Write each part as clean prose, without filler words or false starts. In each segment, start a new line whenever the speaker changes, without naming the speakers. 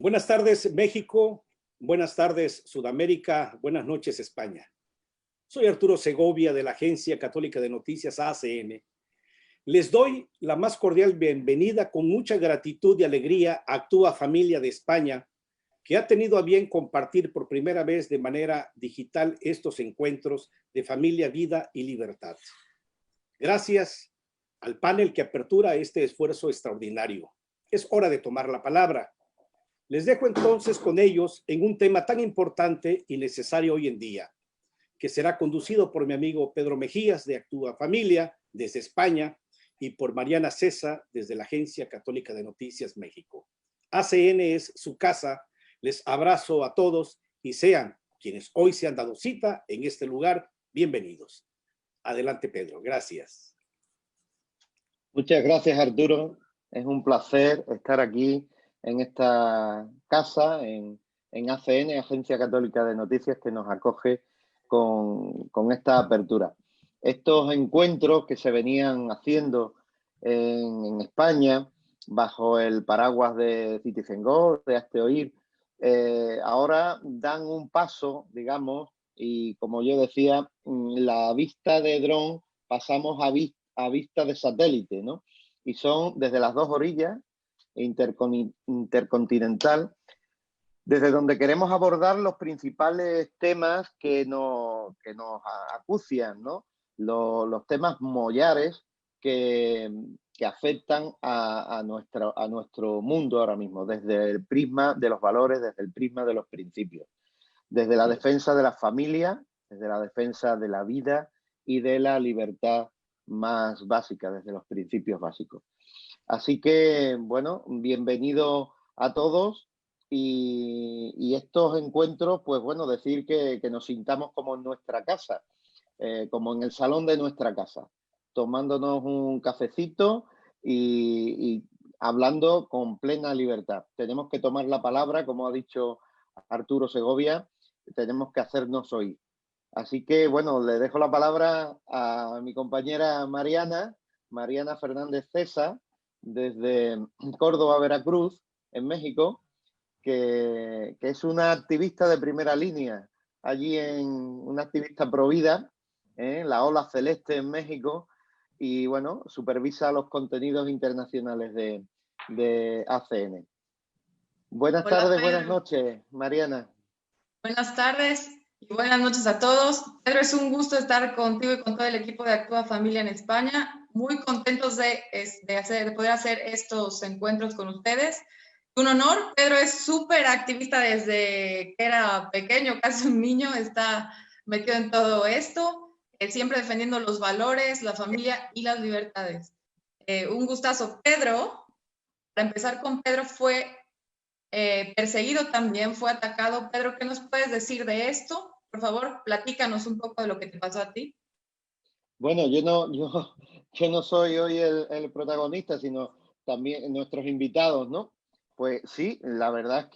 Buenas tardes, México. Buenas tardes, Sudamérica. Buenas noches, España. Soy Arturo Segovia de la Agencia Católica de Noticias ACN. Les doy la más cordial bienvenida con mucha gratitud y alegría a Actúa Familia de España, que ha tenido a bien compartir por primera vez de manera digital estos encuentros de familia, vida y libertad. Gracias al panel que apertura este esfuerzo extraordinario. Es hora de tomar la palabra. Les dejo entonces con ellos en un tema tan importante y necesario hoy en día, que será conducido por mi amigo Pedro Mejías de Actúa Familia desde España y por Mariana Cesa desde la Agencia Católica de Noticias México. ACN es su casa. Les abrazo a todos y sean quienes hoy se han dado cita en este lugar, bienvenidos. Adelante, Pedro. Gracias.
Muchas gracias, Arturo. Es un placer estar aquí en esta casa, en ACN, Agencia Católica de Noticias, que nos acoge con esta apertura. Estos encuentros que se venían haciendo en España bajo el paraguas de Citizen Go, de Hazte Oír, ahora dan un paso, digamos, y como yo decía, la vista de dron pasamos a vista de satélite, ¿no? Y son desde las dos orillas, intercontinental, desde donde queremos abordar los principales temas que nos acucian, ¿no? Los temas mollares que afectan a nuestro mundo ahora mismo, desde el prisma de los valores, desde el prisma de los principios, desde la defensa de la familia, desde la defensa de la vida y de la libertad más básica, desde los principios básicos. Así que, bueno, bienvenido a todos y estos encuentros, pues bueno, decir que nos sintamos como en nuestra casa, como en el salón de nuestra casa, tomándonos un cafecito y hablando con plena libertad. Tenemos que tomar la palabra, como ha dicho Arturo Segovia, tenemos que hacernos oír. Así que, bueno, le dejo la palabra a mi compañera Mariana Fernández Cesa, desde Córdoba, Veracruz, en México, que es una activista de primera línea, allí una activista pro vida, la Ola Celeste en México, y bueno, supervisa los contenidos internacionales de ACN. Buenas tardes, buenas noches, Mariana.
Buenas tardes y buenas noches a todos. Pedro, es un gusto estar contigo y con todo el equipo de Actúa Familia en España. Muy contentos de poder hacer estos encuentros con ustedes. Un honor. Pedro es súper activista desde que era pequeño, casi un niño, está metido en todo esto, siempre defendiendo los valores, la familia y las libertades. Un gustazo. Pedro, para empezar con Pedro, fue perseguido también, fue atacado. Pedro, ¿qué nos puedes decir de esto? Por favor, platícanos un poco de lo que te pasó a ti.
Bueno, yo no soy hoy el protagonista, sino también nuestros invitados, ¿no? Pues sí, la verdad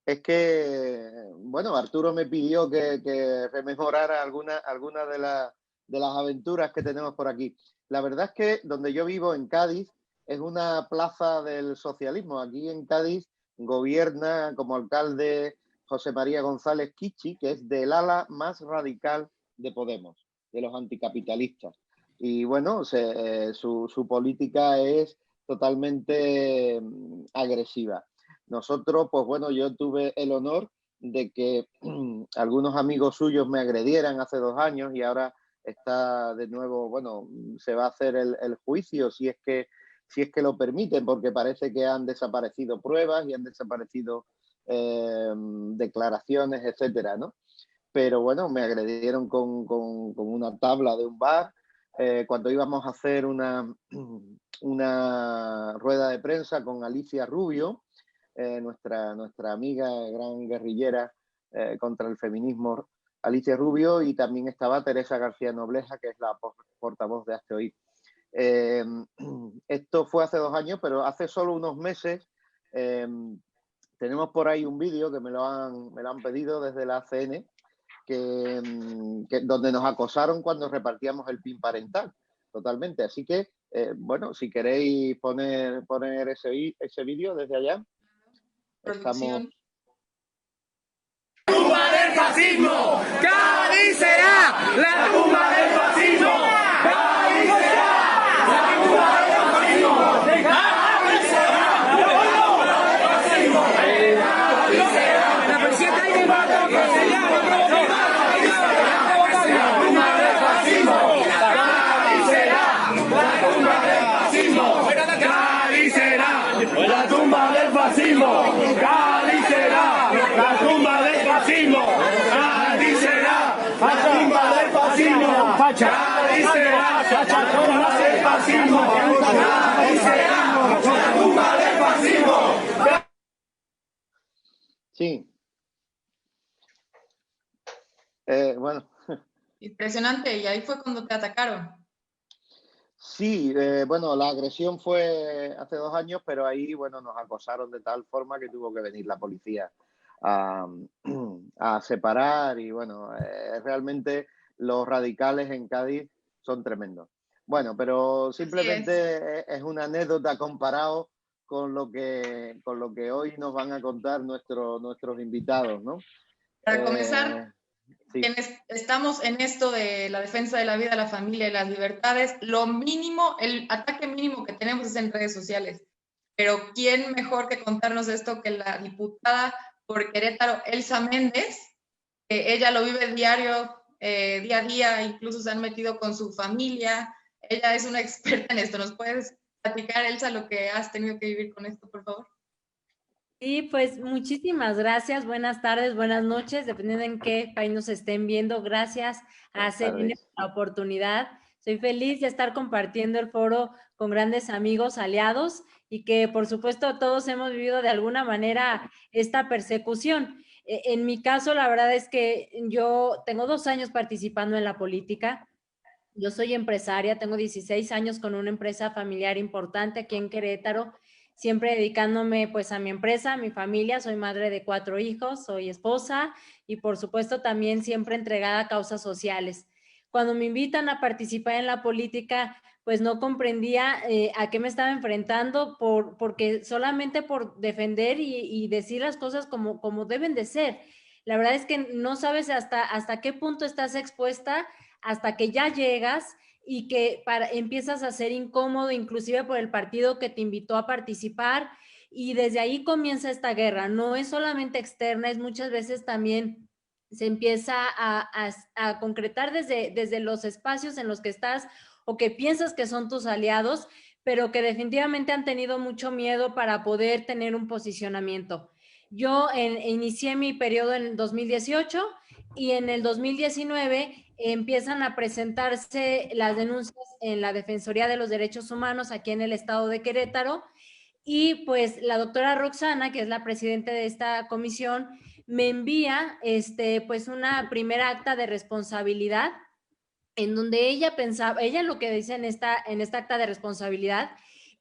es que bueno, Arturo me pidió que rememorara alguna de las aventuras que tenemos por aquí. La verdad es que donde yo vivo, en Cádiz, es una plaza del socialismo. Aquí en Cádiz gobierna como alcalde José María González Kichi, que es del ala más radical de Podemos, de los anticapitalistas. Y bueno, su política es totalmente agresiva. Nosotros, pues bueno, yo tuve el honor de que algunos amigos suyos me agredieran hace 2 años y ahora está de nuevo, bueno, se va a hacer el juicio si es que lo permiten, porque parece que han desaparecido pruebas y han desaparecido declaraciones, etcétera, ¿no? Pero bueno, me agredieron con una tabla de un bar cuando íbamos a hacer una rueda de prensa con Alicia Rubio, nuestra amiga, gran guerrillera contra el feminismo, Alicia Rubio, y también estaba Teresa García Nobleja, que es la portavoz de Hazte Oír. Esto fue hace 2 años, pero hace solo unos meses tenemos por ahí un vídeo que me lo han pedido desde la ACN, donde nos acosaron cuando repartíamos el PIN parental, totalmente. Así que, bueno, si queréis poner ese vídeo desde allá.
Producción.
¡La tumba del fascismo! ¡Cádiz será la tumba del fascismo! ¡Cádiz será la tumba del fascismo! ¡Cádiz será la tumba del fascismo! ¡Cádiz será la presidenta de la tumba del fascismo! ¡Cádiz será la tumba del fascismo! ¡Cádiz será la tumba del fascismo! ¡Cádiz será la tumba del fascismo! ¡Cádiz será la tumba del fascismo! ¡Cádiz será la tumba del fascismo! ¡Cádiz será la tumba del fascismo!
Sí. Bueno.
Impresionante, y ahí fue cuando te atacaron.
Sí, bueno, la agresión fue hace 2 años, pero ahí, bueno, nos acosaron de tal forma que tuvo que venir la policía a, a separar y, bueno, realmente los radicales en Cádiz son tremendos. Bueno, pero simplemente es una anécdota comparado con lo que hoy nos van a contar nuestros invitados, ¿no?
Para comenzar,
sí.
Estamos en esto de la defensa de la vida, la familia y las libertades. Lo mínimo, el ataque mínimo que tenemos es en redes sociales. Pero ¿quién mejor que contarnos esto que la diputada por Querétaro, Elsa Méndez? Ella lo vive diario, día a día, incluso se han metido con su familia. Ella es una experta en esto. ¿Nos puedes platicar, Elsa, lo que has tenido que vivir con esto, por favor?
Sí, pues muchísimas gracias. Buenas tardes, buenas noches, dependiendo en qué país nos estén viendo. Gracias a ACN por la oportunidad. Soy feliz de estar compartiendo el foro con grandes amigos, aliados, y que por supuesto todos hemos vivido de alguna manera esta persecución. En mi caso, la verdad es que yo tengo 2 años participando en la política. Yo soy empresaria, tengo 16 años con una empresa familiar importante aquí en Querétaro, siempre dedicándome pues a mi empresa, a mi familia. Soy madre de 4 hijos, soy esposa y por supuesto también siempre entregada a causas sociales. Cuando me invitan a participar en la política, pues no comprendía a qué me estaba enfrentando porque solamente por defender y decir las cosas como deben de ser. La verdad es que no sabes hasta qué punto estás expuesta hasta que ya llegas y que empiezas a ser incómodo, inclusive por el partido que te invitó a participar, y desde ahí comienza esta guerra. No es solamente externa, es muchas veces también se empieza a concretar desde los espacios en los que estás o que piensas que son tus aliados, pero que definitivamente han tenido mucho miedo para poder tener un posicionamiento. Yo inicié mi periodo en 2018 y en el 2019 empiezan a presentarse las denuncias en la Defensoría de los Derechos Humanos aquí en el estado de Querétaro, y pues la doctora Roxana, que es la presidenta de esta comisión, me envía pues una primera acta de responsabilidad en donde ella pensaba, ella lo que dice en esta acta de responsabilidad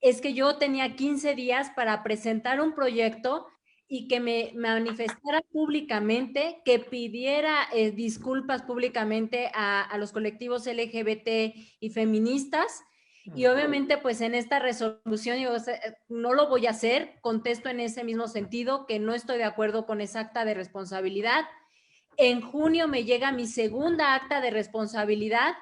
es que yo tenía 15 días para presentar un proyecto y que me manifestara públicamente, que pidiera disculpas públicamente a los colectivos LGBT y feministas. Y obviamente, pues en esta resolución yo no lo voy a hacer, contesto en ese mismo sentido, que no estoy de acuerdo con esa acta de responsabilidad. En junio me llega mi segunda acta de responsabilidad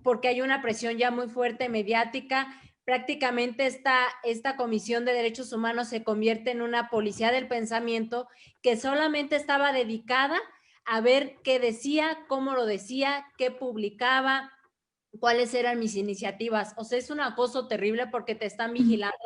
porque hay una presión ya muy fuerte mediática. Prácticamente esta Comisión de Derechos Humanos se convierte en una policía del pensamiento que solamente estaba dedicada a ver qué decía, cómo lo decía, qué publicaba, cuáles eran mis iniciativas. O sea, es un acoso terrible porque te están vigilando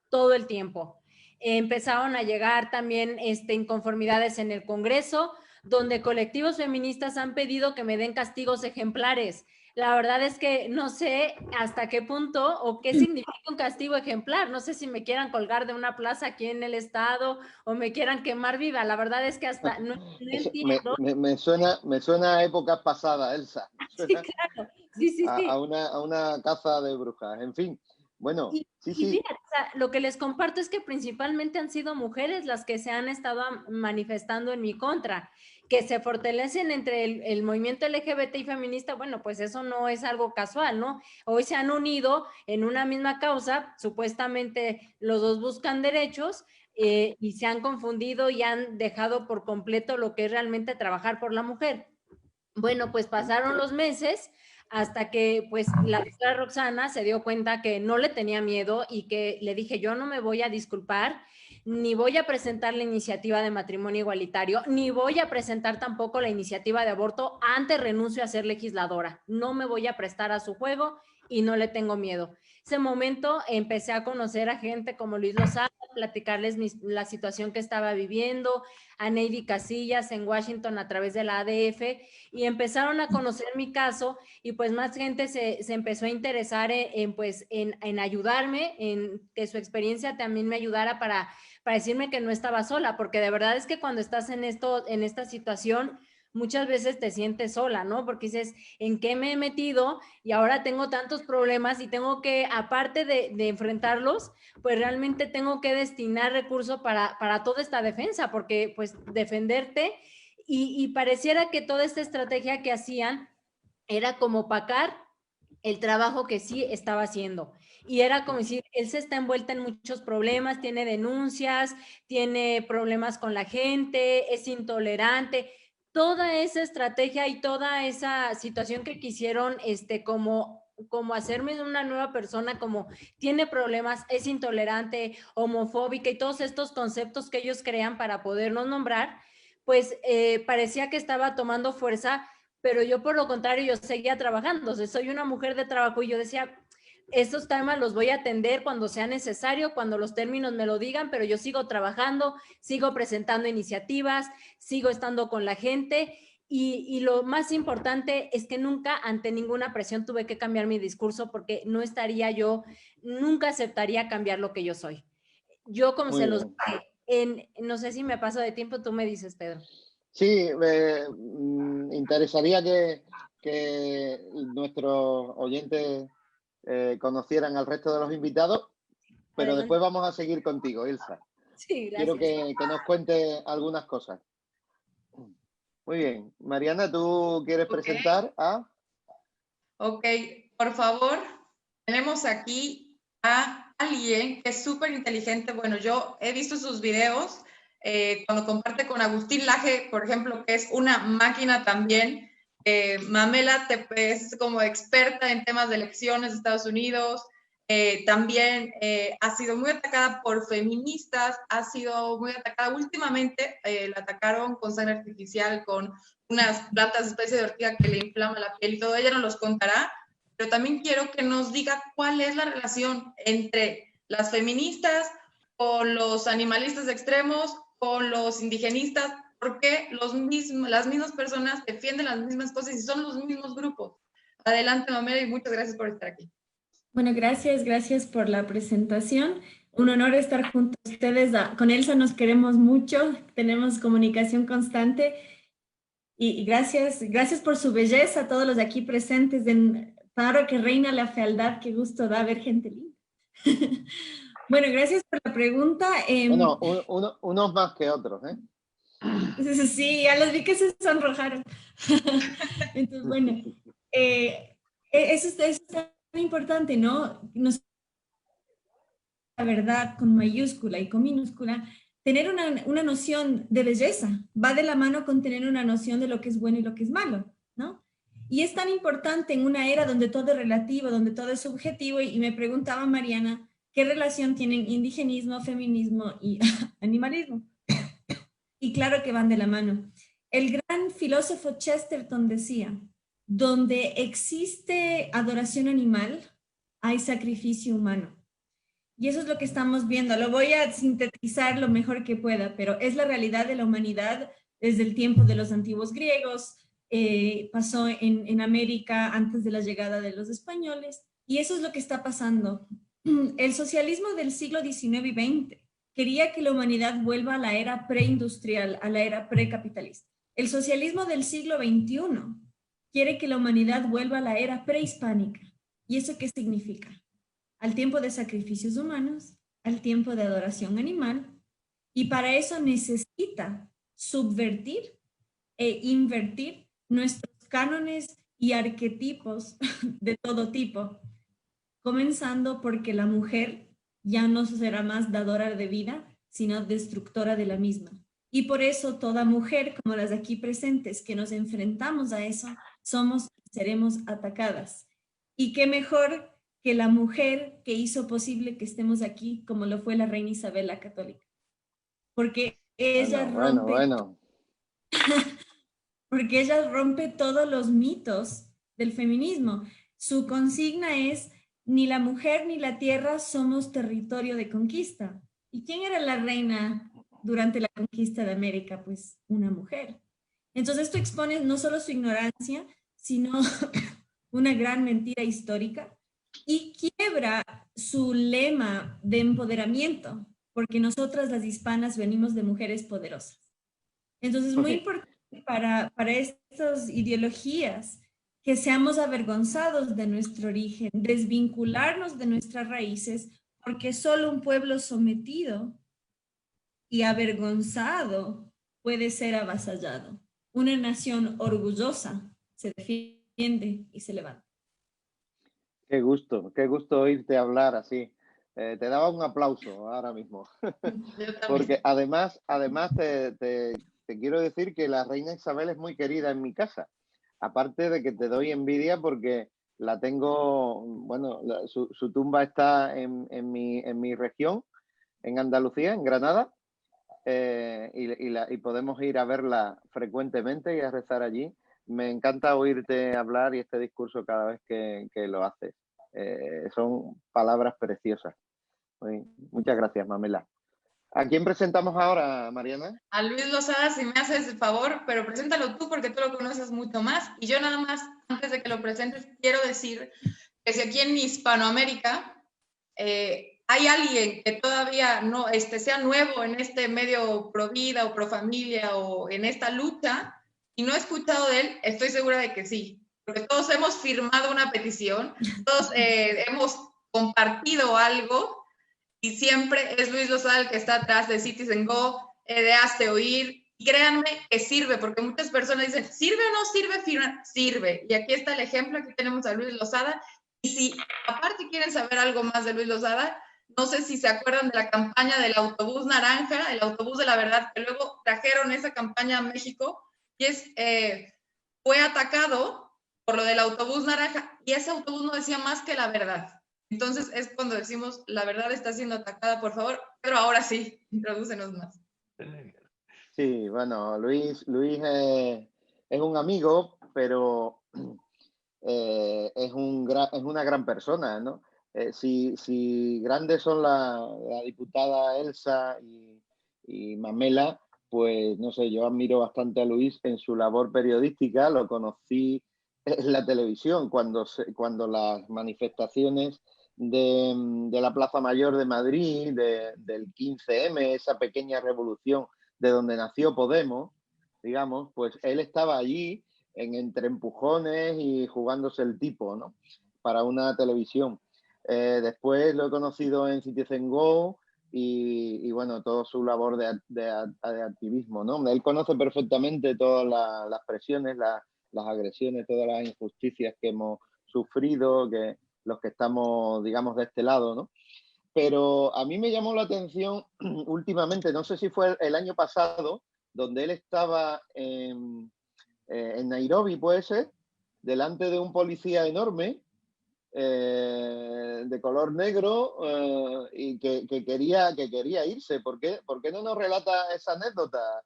todo el tiempo. Empezaron a llegar también inconformidades en el Congreso, donde colectivos feministas han pedido que me den castigos ejemplares. La verdad es que no sé hasta qué punto o qué significa un castigo ejemplar. No sé si me quieran colgar de una plaza aquí en el estado o me quieran quemar viva. La verdad es que hasta no entiendo.
Me suena a épocas pasadas, Elsa.
Sí, claro. Sí.
A una caza de brujas. En fin, bueno, sí.
Mira, o sea, lo que les comparto es que principalmente han sido mujeres las que se han estado manifestando en mi contra, que se fortalecen entre el movimiento LGBT y feminista. Bueno, pues eso no es algo casual, ¿no? Hoy se han unido en una misma causa, supuestamente los dos buscan derechos, y se han confundido y han dejado por completo lo que es realmente trabajar por la mujer. Bueno, pues pasaron los meses hasta que pues la doctora Roxana se dio cuenta que no le tenía miedo y que le dije, yo no me voy a disculpar, ni voy a presentar la iniciativa de matrimonio igualitario, ni voy a presentar tampoco la iniciativa de aborto, antes renuncio a ser legisladora, no me voy a prestar a su juego y no le tengo miedo. Ese momento empecé a conocer a gente como Luis Lozada, platicarles la situación que estaba viviendo, a Neidy Casillas en Washington a través de la ADF, y empezaron a conocer mi caso y pues más gente se empezó a interesar en ayudarme, en que su experiencia también me ayudara para decirme que no estaba sola, porque de verdad es que cuando estás en esta situación, muchas veces te sientes sola, ¿no? Porque dices, ¿en qué me he metido? Y ahora tengo tantos problemas y tengo que, aparte de enfrentarlos, pues realmente tengo que destinar recursos para toda esta defensa, porque pues defenderte y pareciera que toda esta estrategia que hacían era como opacar el trabajo que sí estaba haciendo. Y era como decir, él se está envuelta en muchos problemas, tiene denuncias, tiene problemas con la gente, es intolerante. Toda esa estrategia y toda esa situación que quisieron como hacerme una nueva persona, como tiene problemas, es intolerante, homofóbica y todos estos conceptos que ellos crean para podernos nombrar, pues parecía que estaba tomando fuerza, pero yo por lo contrario, yo seguía trabajando, o sea, soy una mujer de trabajo y yo decía, estos temas los voy a atender cuando sea necesario, cuando los términos me lo digan, pero yo sigo trabajando, sigo presentando iniciativas, sigo estando con la gente y lo más importante es que nunca ante ninguna presión tuve que cambiar mi discurso porque no estaría yo, nunca aceptaría cambiar lo que yo soy. Yo como
Muy
se los
bien.
no sé si me paso de tiempo, tú me dices, Pedro.
Sí, interesaría que nuestros oyentes conocieran al resto de los invitados, pero
Adelante.
después vamos a seguir contigo, Ilsa.
Sí,
Quiero
gracias.
que nos cuente algunas cosas. Muy bien. Mariana, ¿tú quieres presentar a...?
Ok, por favor, tenemos aquí a alguien que es súper inteligente. Bueno, yo he visto sus videos cuando comparte con Agustín Laje, por ejemplo, que es una máquina también. Mamela es como experta en temas de elecciones de Estados Unidos. También ha sido muy atacada por feministas, ha sido muy atacada últimamente, la atacaron con sangre artificial, con unas plantas de especie de ortiga que le inflama la piel y todo, ella nos los contará, pero también quiero que nos diga cuál es la relación entre las feministas, con los animalistas extremos, con los indigenistas, porque las mismas personas defienden las mismas cosas y son los mismos grupos. Adelante, Mamela, y muchas gracias por estar aquí.
Bueno, gracias por la presentación. Un honor estar junto a ustedes. Con Elsa nos queremos mucho, tenemos comunicación constante y gracias por su belleza, a todos los de aquí presentes. Para que reina la fealdad, qué gusto da ver gente linda. Bueno, gracias por la pregunta.
Bueno, unos más que otros, ¿eh?
Sí, ya los vi que se sonrojaron. Entonces, bueno, eso es tan importante, ¿no? La verdad con mayúscula y con minúscula, tener una noción de belleza va de la mano con tener una noción de lo que es bueno y lo que es malo, ¿no? Y es tan importante en una era donde todo es relativo, donde todo es subjetivo, y me preguntaba Mariana, ¿qué relación tienen indigenismo, feminismo y animalismo? Y claro que van de la mano. El gran filósofo Chesterton decía, donde existe adoración animal, hay sacrificio humano. Y eso es lo que estamos viendo. Lo voy a sintetizar lo mejor que pueda, pero es la realidad de la humanidad desde el tiempo de los antiguos griegos, pasó en América antes de la llegada de los españoles, y eso es lo que está pasando. El socialismo del siglo XIX y XX quería que la humanidad vuelva a la era preindustrial, a la era precapitalista. El socialismo del siglo XXI quiere que la humanidad vuelva a la era prehispánica. ¿Y eso qué significa? Al tiempo de sacrificios humanos, al tiempo de adoración animal, y para eso necesita subvertir e invertir nuestros cánones y arquetipos de todo tipo, comenzando porque la mujer ya no será más dadora de vida, sino destructora de la misma. Y por eso toda mujer, como las aquí presentes, que nos enfrentamos a eso, somos y seremos atacadas. Y qué mejor que la mujer que hizo posible que estemos aquí, como lo fue la reina Isabel la Católica. Porque ella porque ella rompe todos los mitos del feminismo. Su consigna es: ni la mujer ni la tierra somos territorio de conquista. ¿Y quién era la reina durante la conquista de América? Pues una mujer. Entonces esto expone no solo su ignorancia, sino una gran mentira histórica y quiebra su lema de empoderamiento, porque nosotras las hispanas venimos de mujeres poderosas. Entonces es muy importante para estas ideologías que seamos avergonzados de nuestro origen, desvincularnos de nuestras raíces, porque solo un pueblo sometido y avergonzado puede ser avasallado. Una nación orgullosa se defiende y se levanta.
Qué gusto oírte hablar así. Te daba un aplauso ahora mismo. Porque además te quiero decir que la reina Isabel es muy querida en mi casa. Aparte de que te doy envidia porque la tengo, bueno, su tumba está en mi región, en Andalucía, en Granada, y podemos ir a verla frecuentemente y a rezar allí. Me encanta oírte hablar y este discurso cada vez que lo haces. Son palabras preciosas. Muchas gracias, Mamela. ¿A quién presentamos ahora, Mariana?
A Luis Losada, si me haces el favor, pero preséntalo tú porque tú lo conoces mucho más. Y yo nada más, antes de que lo presentes, quiero decir que si aquí en Hispanoamérica hay alguien que todavía no sea nuevo en este medio pro vida o pro familia o en esta lucha y no he escuchado de él, estoy segura de que sí, porque todos hemos firmado una petición, todos hemos compartido algo y siempre es Luis Losada el que está atrás de Citizen Go, de Hazte Oír. Y créanme que sirve, porque muchas personas dicen, ¿sirve o no sirve? Sirve. Y aquí está el ejemplo, aquí tenemos a Luis Losada. Y si aparte quieren saber algo más de Luis Losada, no sé si se acuerdan de la campaña del autobús naranja, el autobús de la verdad, que luego trajeron esa campaña a México y fue atacado por lo del autobús naranja y ese autobús no decía más que la verdad. Entonces es cuando decimos, la verdad está siendo atacada, por favor. Pero ahora sí, introdúcenos más.
Sí, bueno, Luis es un amigo, pero es una gran persona, ¿no? Si grandes son la diputada Elsa y Mamela, pues no sé, yo admiro bastante a Luis en su labor periodística. Lo conocí en la televisión cuando las manifestaciones de la Plaza Mayor de Madrid, del 15M, esa pequeña revolución de donde nació Podemos, digamos, pues él estaba allí entre empujones y jugándose el tipo, ¿no? Para una televisión. Después lo he conocido en Citizen Go y bueno, toda su labor de activismo, ¿no? Él conoce perfectamente todas las presiones, las agresiones, todas las injusticias que hemos sufrido, que los que estamos, digamos, de este lado, ¿no? Pero a mí me llamó la atención últimamente, no sé si fue el año pasado, donde él estaba en Nairobi, puede ser, delante de un policía enorme, de color negro, y que quería irse. ¿Por qué no nos relata esa anécdota?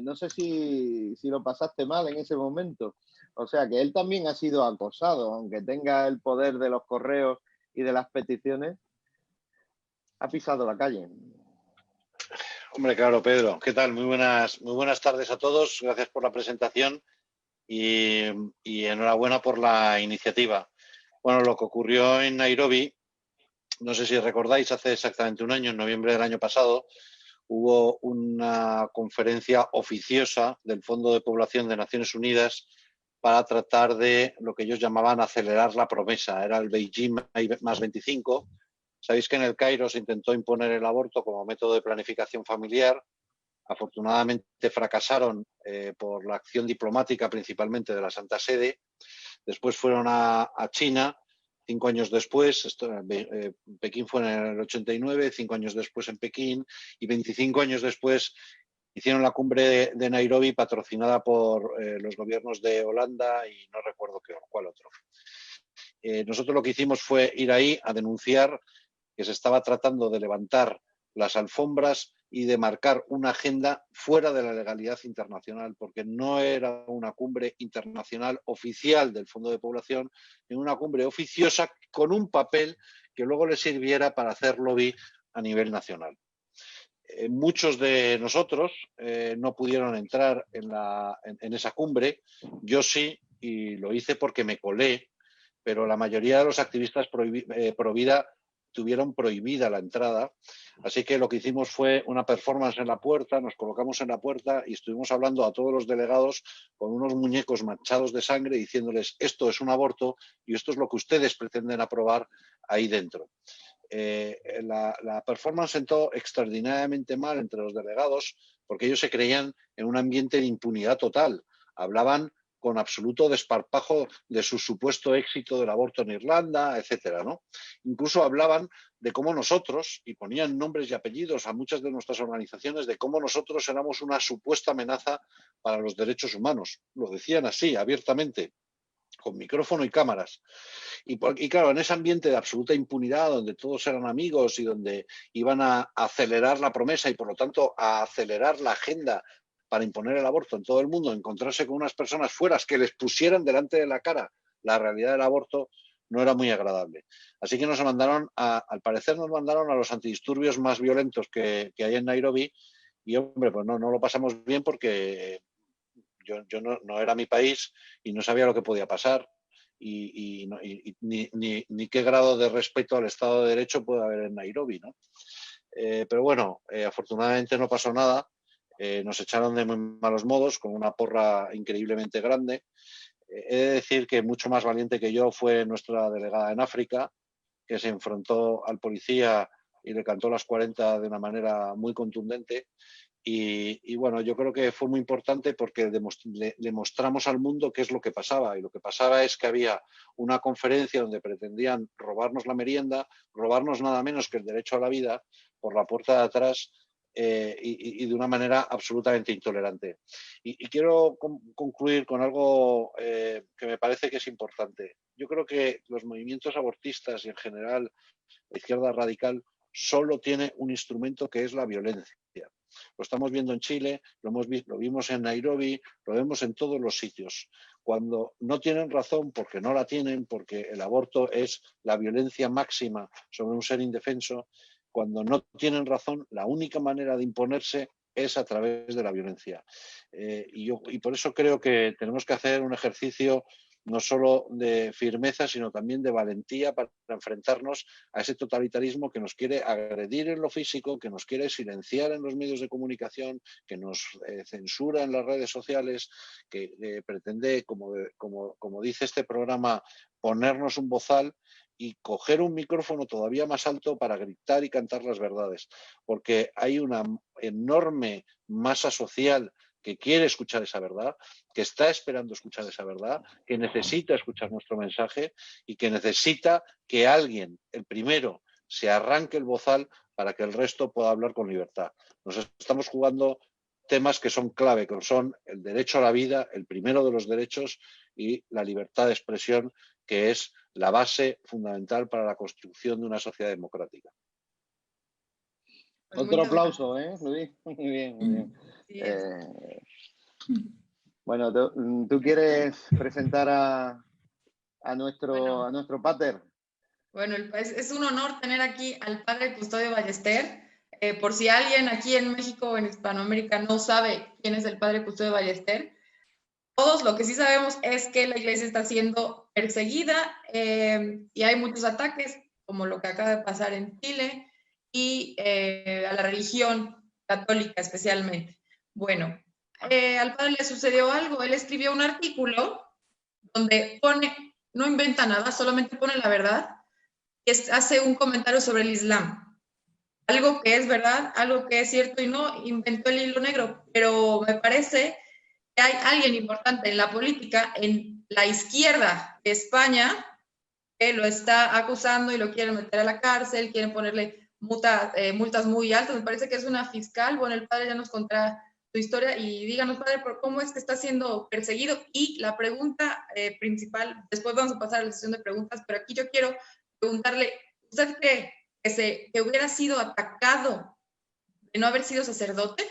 No sé si lo pasaste mal en ese momento. O sea, que él también ha sido acosado, aunque tenga el poder de los correos y de las peticiones, ha pisado la calle.
Hombre, claro, Pedro. ¿Qué tal? Muy buenas tardes a todos. Gracias por la presentación y enhorabuena por la iniciativa. Bueno, lo que ocurrió en Nairobi, no sé si recordáis, hace exactamente un año, en noviembre del año pasado, hubo una conferencia oficiosa del Fondo de Población de Naciones Unidas para tratar de lo que ellos llamaban acelerar la promesa. Era el Beijing más 25. Sabéis que en el Cairo se intentó imponer el aborto como método de planificación familiar. Afortunadamente fracasaron por la acción diplomática principalmente de la Santa Sede. Después fueron a China 5 años después, Pekín fue en el 89, 5 años después en Pekín, y 25 años después hicieron la cumbre de Nairobi, patrocinada por los gobiernos de Holanda y no recuerdo cuál otro. Nosotros lo que hicimos fue ir ahí a denunciar que se estaba tratando de levantar las alfombras y de marcar una agenda fuera de la legalidad internacional, porque no era una cumbre internacional oficial del Fondo de Población, sino una cumbre oficiosa con un papel que luego le sirviera para hacer lobby a nivel nacional. Muchos de nosotros no pudieron entrar en esa cumbre. Yo sí, y lo hice porque me colé, pero la mayoría de los activistas pro vida tuvieron prohibida la entrada. Así que lo que hicimos fue una performance en la puerta, nos colocamos en la puerta y estuvimos hablando a todos los delegados con unos muñecos manchados de sangre, diciéndoles: esto es un aborto y esto es lo que ustedes pretenden aprobar ahí dentro. La performance sentó extraordinariamente mal entre los delegados, porque ellos se creían en un ambiente de impunidad total. Hablaban con absoluto desparpajo de su supuesto éxito del aborto en Irlanda, etcétera, ¿no? Incluso hablaban de cómo nosotros, y ponían nombres y apellidos a muchas de nuestras organizaciones, de cómo nosotros éramos una supuesta amenaza para los derechos humanos. Lo decían así, abiertamente, con micrófono y cámaras. Y claro, en ese ambiente de absoluta impunidad, donde todos eran amigos y donde iban a acelerar la promesa y, por lo tanto, a acelerar la agenda para imponer el aborto en todo el mundo, encontrarse con unas personas fuera que les pusieran delante de la cara la realidad del aborto, no era muy agradable. Así que nos mandaron, al parecer nos mandaron a los antidisturbios más violentos que hay en Nairobi, y hombre, pues no lo pasamos bien, porque yo no era mi país y no sabía lo que podía pasar, ni qué grado de respeto al Estado de Derecho puede haber en Nairobi, ¿no? Pero bueno, afortunadamente no pasó nada. Nos echaron de muy malos modos, con una porra increíblemente grande. He de decir que mucho más valiente que yo fue nuestra delegada en África, que se enfrentó al policía y le cantó las 40 de una manera muy contundente. Y bueno, yo creo que fue muy importante porque le mostramos al mundo qué es lo que pasaba. Y lo que pasaba es que había una conferencia donde pretendían robarnos la merienda, robarnos nada menos que el derecho a la vida por la puerta de atrás, y de una manera absolutamente intolerante. Y quiero concluir con algo que me parece que es importante. Yo creo que los movimientos abortistas y en general la izquierda radical solo tiene un instrumento, que es la violencia. Lo estamos viendo en Chile, lo vimos en Nairobi, lo vemos en todos los sitios. Cuando no tienen razón, porque no la tienen, porque el aborto es la violencia máxima sobre un ser indefenso, cuando no tienen razón, la única manera de imponerse es a través de la violencia. Y por eso creo que tenemos que hacer un ejercicio no solo de firmeza, sino también de valentía para enfrentarnos a ese totalitarismo que nos quiere agredir en lo físico, que nos quiere silenciar en los medios de comunicación, que nos censura en las redes sociales, que pretende, como dice este programa, ponernos un bozal y coger un micrófono todavía más alto para gritar y cantar las verdades, porque hay una enorme masa social que quiere escuchar esa verdad, que está esperando escuchar esa verdad, que necesita escuchar nuestro mensaje y que necesita que alguien, el primero, se arranque el bozal para que el resto pueda hablar con libertad. Nos estamos jugando temas que son clave, que son el derecho a la vida, el primero de los derechos, y la libertad de expresión, que es la base fundamental para la construcción de una sociedad democrática.
Otro aplauso, Luis. Muy bien, muy bien. Bueno, ¿tú quieres presentar a nuestro pater?
Bueno, es un honor tener aquí al padre Custodio Ballester. Por si alguien aquí en México o en Hispanoamérica no sabe quién es el padre Custodio Ballester, todos lo que sí sabemos es que la iglesia está siendo perseguida, y hay muchos ataques, como lo que acaba de pasar en Chile, y a la religión católica especialmente. Bueno, al padre le sucedió algo. Él escribió un artículo donde no inventa nada, solamente pone la verdad, y hace un comentario sobre el Islam. Algo que es verdad, algo que es cierto, y no inventó el hilo negro, pero me parece que hay alguien importante en la política, en la izquierda de España, que lo está acusando y lo quieren meter a la cárcel, quieren ponerle multas muy altas. Me parece que es una fiscal. Bueno, el padre ya nos contará su historia y díganos, padre, ¿cómo es que está siendo perseguido? Y la pregunta principal, después vamos a pasar a la sesión de preguntas, pero aquí yo quiero preguntarle, ¿usted cree que hubiera sido atacado de no haber sido sacerdote?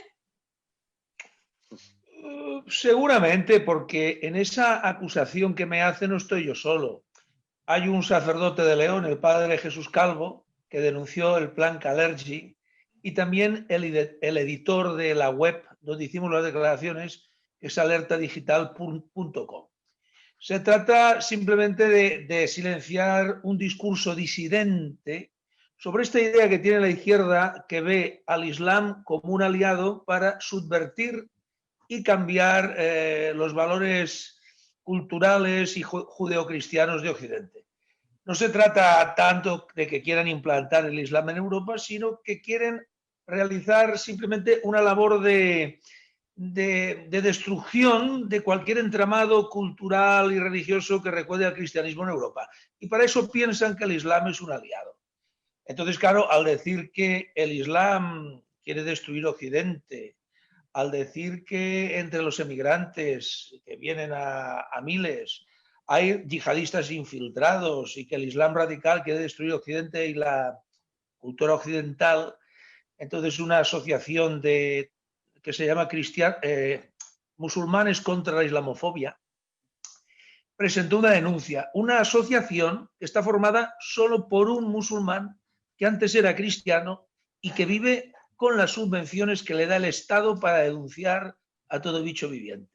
Seguramente, porque en esa acusación que me hace no estoy yo solo. Hay un sacerdote de León, el padre Jesús Calvo, que denunció el plan Kalergi, y también el editor de la web donde hicimos las declaraciones, que es alertadigital.com. Se trata simplemente de silenciar un discurso disidente sobre esta idea que tiene la izquierda, que ve al Islam como un aliado para subvertir y cambiar los valores culturales y judeocristianos de Occidente. No se trata tanto de que quieran implantar el Islam en Europa, sino que quieren realizar simplemente una labor de destrucción de cualquier entramado cultural y religioso que recuerde al cristianismo en Europa. Y para eso piensan que el Islam es un aliado. Entonces, claro, al decir que el Islam quiere destruir Occidente, al decir que entre los emigrantes que vienen a miles hay yihadistas infiltrados y que el Islam radical quiere destruir Occidente y la cultura occidental, entonces una asociación que se llama Musulmanes contra la Islamofobia presentó una denuncia. Una asociación que está formada solo por un musulmán que antes era cristiano y que vive con las subvenciones que le da el Estado para denunciar a todo bicho viviente.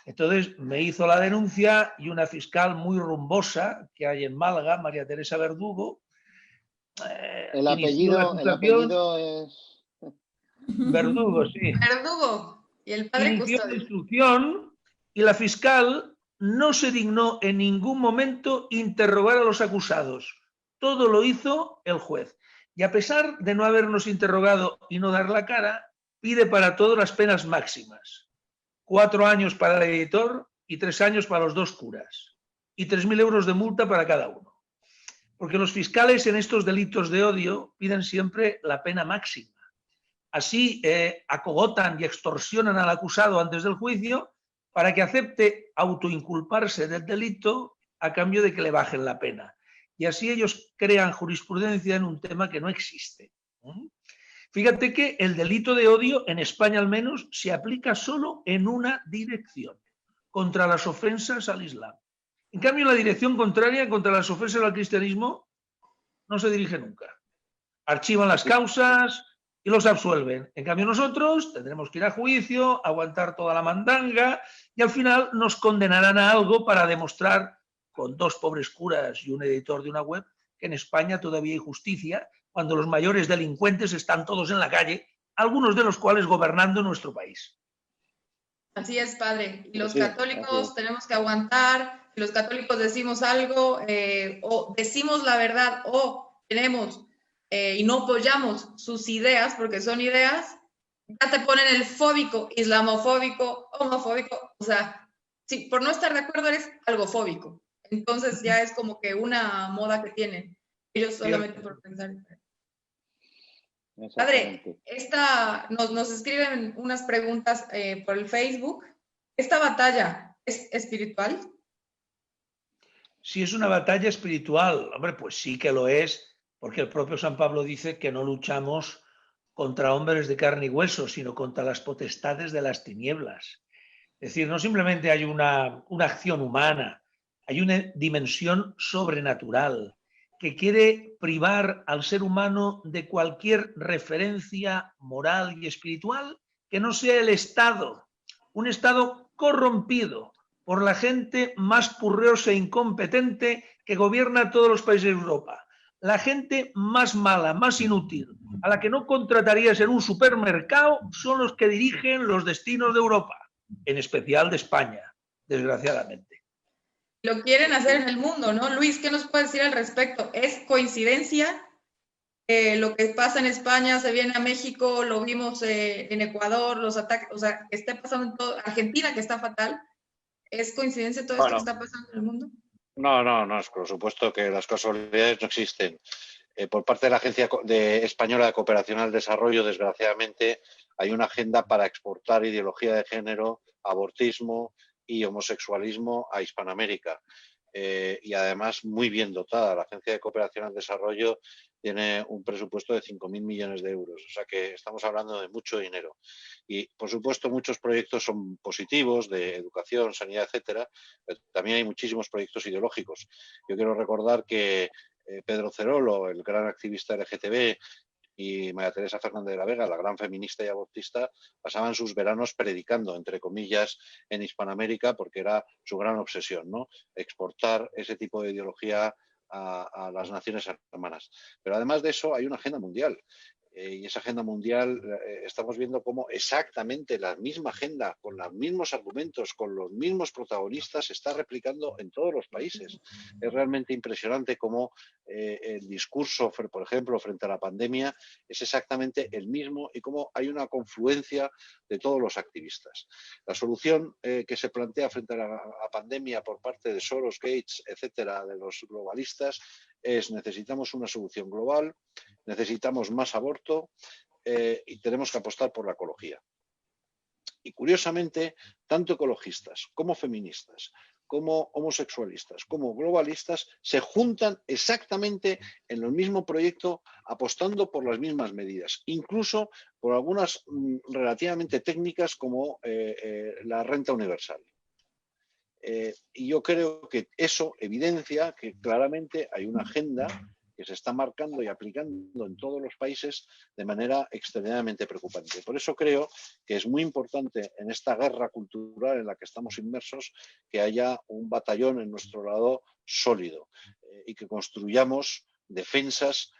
Entonces me hizo la denuncia y una fiscal muy rumbosa que hay en Málaga, María Teresa Verdugo.
El apellido es...
Verdugo, sí.
Verdugo. Y el padre
inició la
custodio.
instrucción y la fiscal no se dignó en ningún momento interrogar a los acusados. Todo lo hizo el juez. Y a pesar de no habernos interrogado y no dar la cara, pide para todos las penas máximas. 4 años para el editor y 3 años para los 2 curas. Y 3.000 euros de multa para cada uno. Porque los fiscales en estos delitos de odio piden siempre la pena máxima. Así acogotan y extorsionan al acusado antes del juicio para que acepte autoinculparse del delito a cambio de que le bajen la pena. Y así ellos crean jurisprudencia en un tema que no existe. Fíjate que el delito de odio, en España al menos, se aplica solo en una dirección, contra las ofensas al Islam. En cambio, en la dirección contraria, contra las ofensas al cristianismo, no se dirige nunca. Archivan las causas y los absuelven. En cambio, nosotros tendremos que ir a juicio, aguantar toda la mandanga y al final nos condenarán a algo para demostrar, con 2 pobres curas y un editor de una web, que en España todavía hay justicia cuando los mayores delincuentes están todos en la calle, algunos de los cuales gobernando nuestro país.
Así es, padre. Y los católicos tenemos que aguantar. Si los católicos decimos algo, o decimos la verdad, o tenemos y no apoyamos sus ideas, porque son ideas, ya te ponen el fóbico, islamofóbico, homofóbico. O sea, si por no estar de acuerdo eres algo fóbico. Entonces ya es como que una moda que tienen. Ellos solamente por pensar. Padre, nos escriben unas preguntas por el Facebook. ¿Esta batalla es espiritual?
Si es una batalla espiritual, hombre, pues sí que lo es, porque el propio San Pablo dice que no luchamos contra hombres de carne y hueso, sino contra las potestades de las tinieblas. Es decir, no simplemente hay una acción humana, hay una dimensión sobrenatural que quiere privar al ser humano de cualquier referencia moral y espiritual que no sea el Estado, un Estado corrompido por la gente más purreosa e incompetente que gobierna todos los países de Europa. La gente más mala, más inútil, a la que no contratarías en un supermercado, son los que dirigen los destinos de Europa, en especial de España, desgraciadamente.
Lo quieren hacer en el mundo, ¿no? Luis, ¿qué nos puedes decir al respecto? ¿Es coincidencia? Lo que pasa en España se viene a México, lo vimos en Ecuador, los ataques, o sea, que está pasando en todo, Argentina, que está fatal. ¿Es coincidencia todo esto que está pasando en el mundo?
No, por supuesto que las casualidades no existen. Por parte de la Agencia Española de Cooperación al Desarrollo, desgraciadamente, hay una agenda para exportar ideología de género, abortismo y homosexualismo a Hispanoamérica. Y además muy bien dotada. La Agencia de Cooperación al Desarrollo tiene un presupuesto de 5.000 millones de euros. O sea que estamos hablando de mucho dinero. Y, por supuesto, muchos proyectos son positivos de educación, sanidad, etcétera, pero también hay muchísimos proyectos ideológicos. Yo quiero recordar que Pedro Cerolo, el gran activista LGTB, y María Teresa Fernández de la Vega, la gran feminista y abortista, pasaban sus veranos predicando, entre comillas, en Hispanoamérica, porque era su gran obsesión, ¿no? Exportar ese tipo de ideología a las naciones hermanas. Pero además de eso, hay una agenda mundial. Y esa agenda mundial estamos viendo cómo exactamente la misma agenda, con los mismos argumentos, con los mismos protagonistas, se está replicando en todos los países. Es realmente impresionante cómo el discurso, por ejemplo, frente a la pandemia, es exactamente el mismo y cómo hay una confluencia de todos los activistas. La solución que se plantea frente a la pandemia por parte de Soros, Gates, etcétera, de los globalistas, es necesitamos una solución global, necesitamos más aborto y tenemos que apostar por la ecología. Y curiosamente, tanto ecologistas como feministas, como homosexualistas, como globalistas, se juntan exactamente en el mismo proyecto apostando por las mismas medidas, incluso por algunas relativamente técnicas como la renta universal. Y yo creo que eso evidencia que claramente hay una agenda que se está marcando y aplicando en todos los países de manera extremadamente preocupante. Por eso creo que es muy importante en esta guerra cultural en la que estamos inmersos que haya un batallón en nuestro lado sólido y que construyamos defensas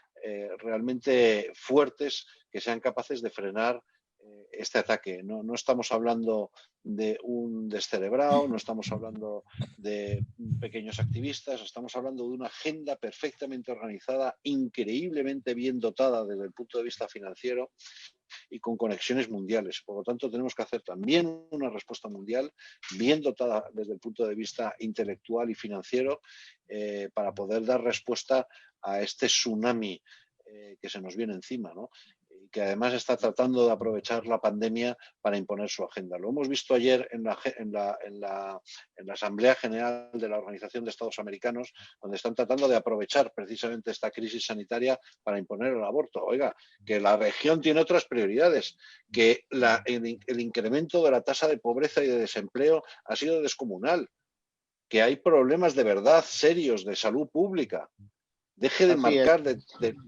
realmente fuertes que sean capaces de frenar este ataque. No estamos hablando de un descerebrado, no estamos hablando de pequeños activistas, estamos hablando de una agenda perfectamente organizada, increíblemente bien dotada desde el punto de vista financiero y con conexiones mundiales. Por lo tanto, tenemos que hacer también una respuesta mundial bien dotada desde el punto de vista intelectual y financiero para poder dar respuesta a este tsunami que se nos viene encima, ¿no? Que además está tratando de aprovechar la pandemia para imponer su agenda. Lo hemos visto ayer en la Asamblea General de la Organización de Estados Americanos, donde están tratando de aprovechar precisamente esta crisis sanitaria para imponer el aborto. Oiga, que la región tiene otras prioridades, que el incremento de la tasa de pobreza y de desempleo ha sido descomunal, que hay problemas de verdad serios de salud pública. Deje de marcar, de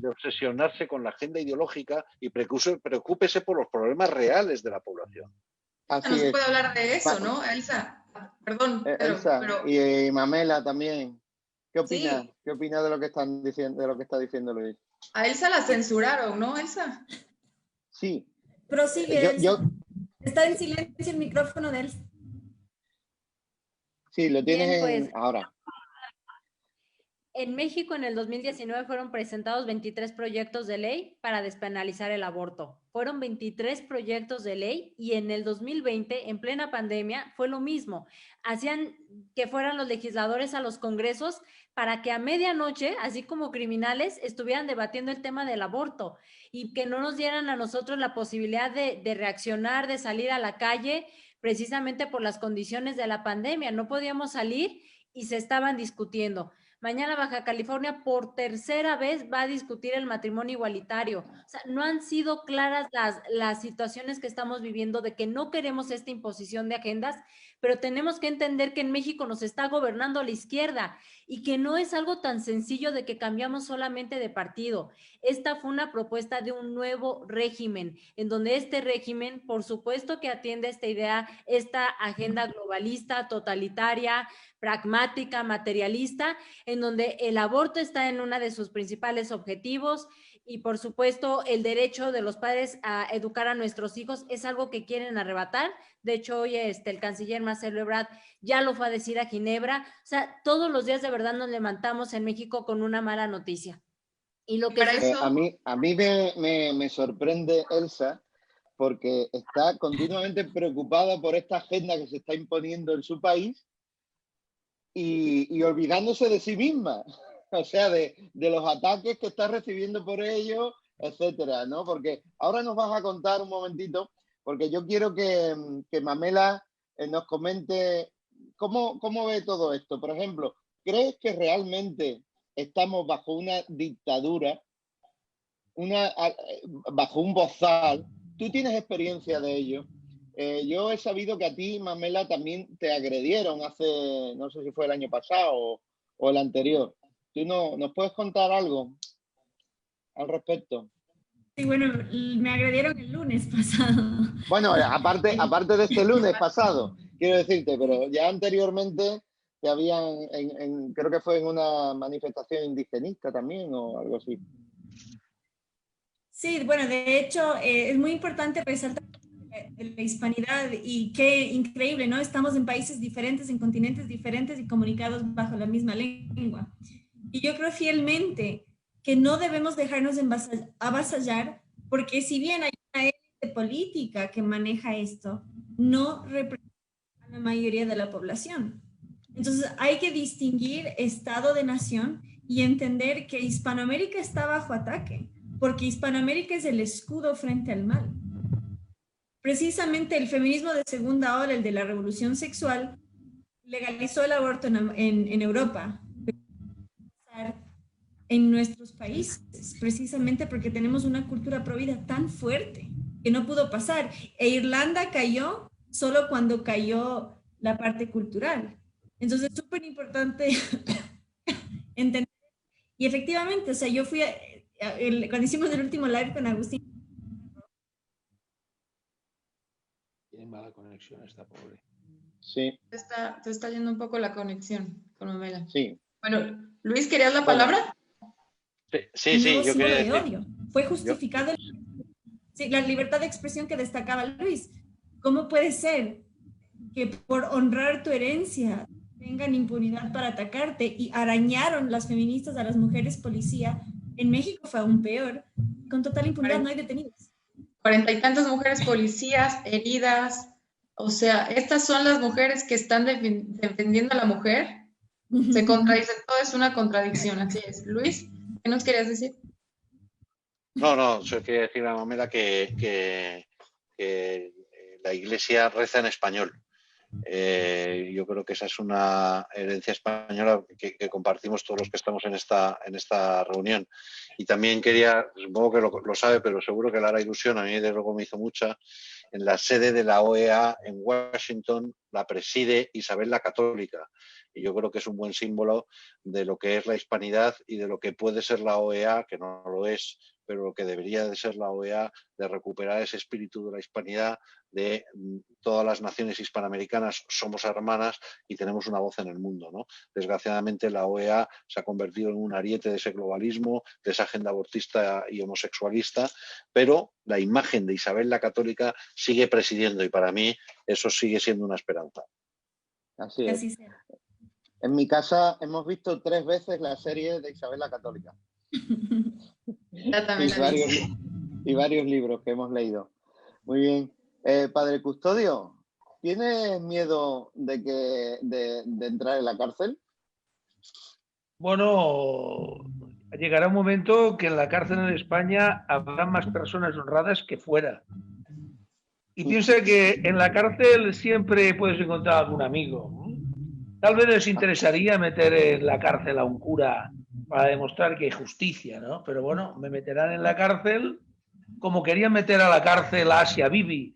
obsesionarse con la agenda ideológica y preocúpese por los problemas reales de la población.
Así no se puede hablar de eso, ¿no, Elsa? Perdón,
Elsa,
pero...
y Mamela también. ¿Qué opina?
Sí.
¿Qué opina de lo que están diciendo, de lo que está diciendo Luis?
A Elsa la censuraron, ¿no, Elsa?
Sí.
Prosigue, está en silencio el micrófono de Elsa.
Sí, lo tienes
bien, pues,
ahora.
En México, en el 2019, fueron presentados 23 proyectos de ley para despenalizar el aborto. Fueron 23 proyectos de ley y en el 2020, en plena pandemia, fue lo mismo. Hacían que fueran los legisladores a los congresos para que a medianoche, así como criminales, estuvieran debatiendo el tema del aborto y que no nos dieran a nosotros la posibilidad de reaccionar, de salir a la calle, precisamente por las condiciones de la pandemia. No podíamos salir y se estaban discutiendo. Mañana Baja California por tercera vez va a discutir el matrimonio igualitario. O sea, no han sido claras las situaciones que estamos viviendo de que no queremos esta imposición de agendas, pero tenemos que entender que en México nos está gobernando a la izquierda y que no es algo tan sencillo de que cambiamos solamente de partido. Esta fue una propuesta de un nuevo régimen, en donde este régimen, por supuesto que atiende esta idea, esta agenda globalista, totalitaria, pragmática, materialista, en donde el aborto está en uno de sus principales objetivos y, por supuesto, el derecho de los padres a educar a nuestros hijos es algo que quieren arrebatar. De hecho, hoy el canciller Marcelo Ebrard ya lo fue a decir a Ginebra. O sea, todos los días de verdad nos levantamos en México con una mala noticia. Y lo que
a mí me sorprende, Elsa, porque está continuamente preocupada por esta agenda que se está imponiendo en su país y olvidándose de sí misma, o sea, de los ataques que está recibiendo por ello, etcétera, ¿no? Porque ahora nos vas a contar un momentito, porque yo quiero que Mamela nos comente cómo ve todo esto. Por ejemplo, ¿crees que realmente estamos bajo una dictadura, bajo un bozal? ¿Tú tienes experiencia de ello? Yo he sabido que a ti, Mamela, también te agredieron hace, no sé si fue el año pasado o el anterior. ¿Tú nos puedes contar algo al respecto?
Sí, bueno, me agredieron el lunes pasado.
Bueno, aparte de este lunes pasado, quiero decirte, pero ya anteriormente te habían, creo que fue en una manifestación indigenista también o algo así.
Sí, bueno, de hecho es muy importante resaltar la hispanidad y qué increíble, ¿no? Estamos en países diferentes, en continentes diferentes y comunicados bajo la misma lengua. Y yo creo fielmente que no debemos dejarnos avasallar, porque si bien hay una élite política que maneja esto, no representa a la mayoría de la población. Entonces hay que distinguir Estado de nación y entender que Hispanoamérica está bajo ataque, porque Hispanoamérica es el escudo frente al mal. Precisamente el feminismo de segunda ola, el de la revolución sexual, legalizó el aborto en Europa, en nuestros países, precisamente porque tenemos una cultura provida tan fuerte que no pudo pasar. E Irlanda cayó solo cuando cayó la parte cultural. Entonces es súper importante entender. Y efectivamente, o sea, yo fui, cuando hicimos el último live con Agustín.
Tiene mala conexión esta pobre.
Sí.
Te está yendo un poco la conexión con Mamela.
Sí.
Bueno, Luis, ¿querías la palabra?
Sí, yo quería decir.
Odio. Fue justificado sí, la libertad de expresión que destacaba Luis. ¿Cómo puede ser que por honrar tu herencia tengan impunidad para atacarte? Y arañaron las feministas a las mujeres policía. En México fue aún peor. Con total impunidad no hay detenidos.
40 y tantas mujeres policías heridas. O sea, estas son las mujeres que están defendiendo a la mujer. Se contradicen, todo es una contradicción, así es. Luis, ¿qué nos querías decir?
No, yo quería decir a Mamela que la Iglesia reza en español. Yo creo que esa es una herencia española que compartimos todos los que estamos en esta reunión. Y también quería, supongo que lo sabe, pero seguro que le hará ilusión, a mí desde luego me hizo mucha, en la sede de la OEA en Washington la preside Isabel la Católica. Y yo creo que es un buen símbolo de lo que es la hispanidad y de lo que puede ser la OEA, que no lo es, pero lo que debería de ser la OEA, de recuperar ese espíritu de la hispanidad, de todas las naciones hispanoamericanas somos hermanas y tenemos una voz en el mundo, ¿no? Desgraciadamente la OEA se ha convertido en un ariete de ese globalismo, de esa agenda abortista y homosexualista, pero la imagen de Isabel la Católica sigue presidiendo y para mí eso sigue siendo una esperanza.
Así es. En mi casa hemos visto 3 veces la serie de Isabel la Católica. y varios libros que hemos leído. Muy bien. Padre Custodio, ¿tienes miedo de entrar en la cárcel?
Bueno, llegará un momento que en la cárcel en España habrá más personas honradas que fuera. Y piensa que en la cárcel siempre puedes encontrar algún amigo. Tal vez les interesaría meter en la cárcel a un cura para demostrar que hay justicia, ¿no? Pero bueno, me meterán en la cárcel como querían meter a la cárcel a Asia Bibi.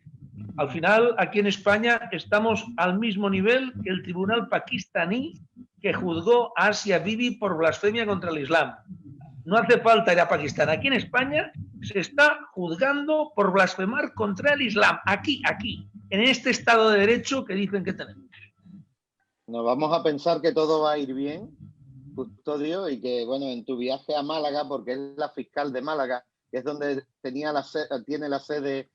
Al final, aquí en España estamos al mismo nivel que el tribunal pakistaní que juzgó a Asia Bibi por blasfemia contra el Islam. No hace falta ir a Pakistán. Aquí en España se está juzgando por blasfemar contra el Islam. Aquí, en este Estado de Derecho que dicen que tenemos.
Nos vamos a pensar que todo va a ir bien, Custodio, y que, bueno, en tu viaje a Málaga, porque es la fiscal de Málaga, que es donde tiene la sede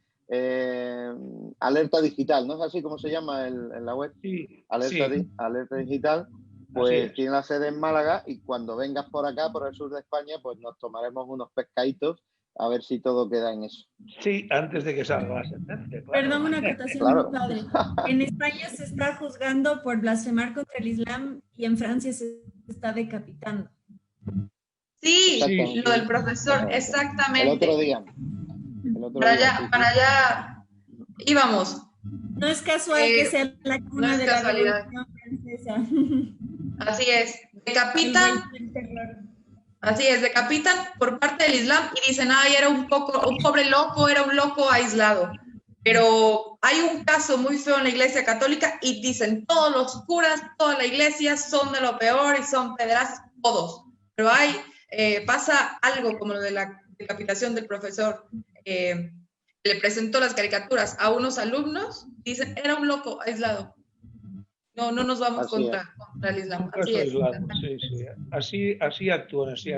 Alerta Digital, ¿no es así como se llama en la web?
Sí,
Alerta Digital, pues tiene la sede en Málaga y cuando vengas por acá, por el sur de España, pues nos tomaremos unos pescaditos A ver si todo queda en eso.
Sí, antes de que salga la sentencia. Claro.
Perdón, una acotación
Claro.
muy padre. En España se está juzgando por blasfemar contra el Islam y en Francia se está decapitando.
Sí,
Sí,
lo del profesor, exactamente.
El otro día.
Para allá íbamos.
No es casual que sea la cuna
no es
de
casualidad.
la Revolución Francesa.
Así es, decapitan. Así es, decapitan por parte del Islam y dicen, ay, era un pobre loco, era un loco aislado. Pero hay un caso muy feo en la Iglesia Católica y dicen, todos los curas, toda la Iglesia son de lo peor y son pederastas, todos. Pero pasa algo como lo de la decapitación del profesor. Le presentó las caricaturas a unos alumnos, dicen, era un loco aislado. No nos vamos contra el Islam.
Así es. Así actúan. Sí.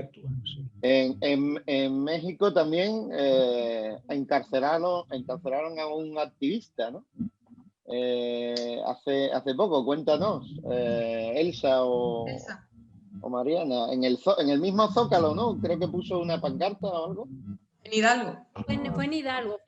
En México también encarcelaron a un activista, ¿no? Hace poco, cuéntanos, Elsa o Mariana, en el mismo Zócalo, ¿no? Creo que puso una pancarta o algo.
En Hidalgo.
Fue en Hidalgo.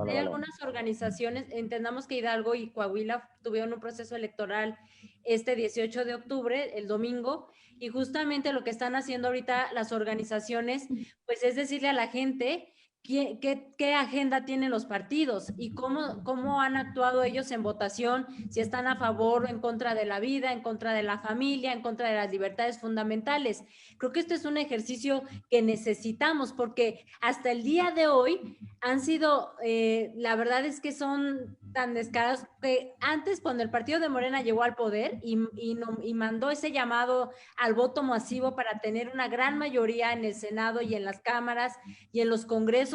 Hay algunas organizaciones, entendamos que Hidalgo y Coahuila tuvieron un proceso electoral este 18 de octubre, el domingo, y justamente lo que están haciendo ahorita las organizaciones, pues es decirle a la gente qué agenda tienen los partidos y cómo han actuado ellos en votación, si están a favor o en contra de la vida, en contra de la familia, en contra de las libertades fundamentales. Creo que esto es un ejercicio que necesitamos porque hasta el día de hoy han sido, la verdad es que son tan descarados que antes cuando el partido de Morena llegó al poder y mandó ese llamado al voto masivo para tener una gran mayoría en el Senado y en las cámaras y en los congresos,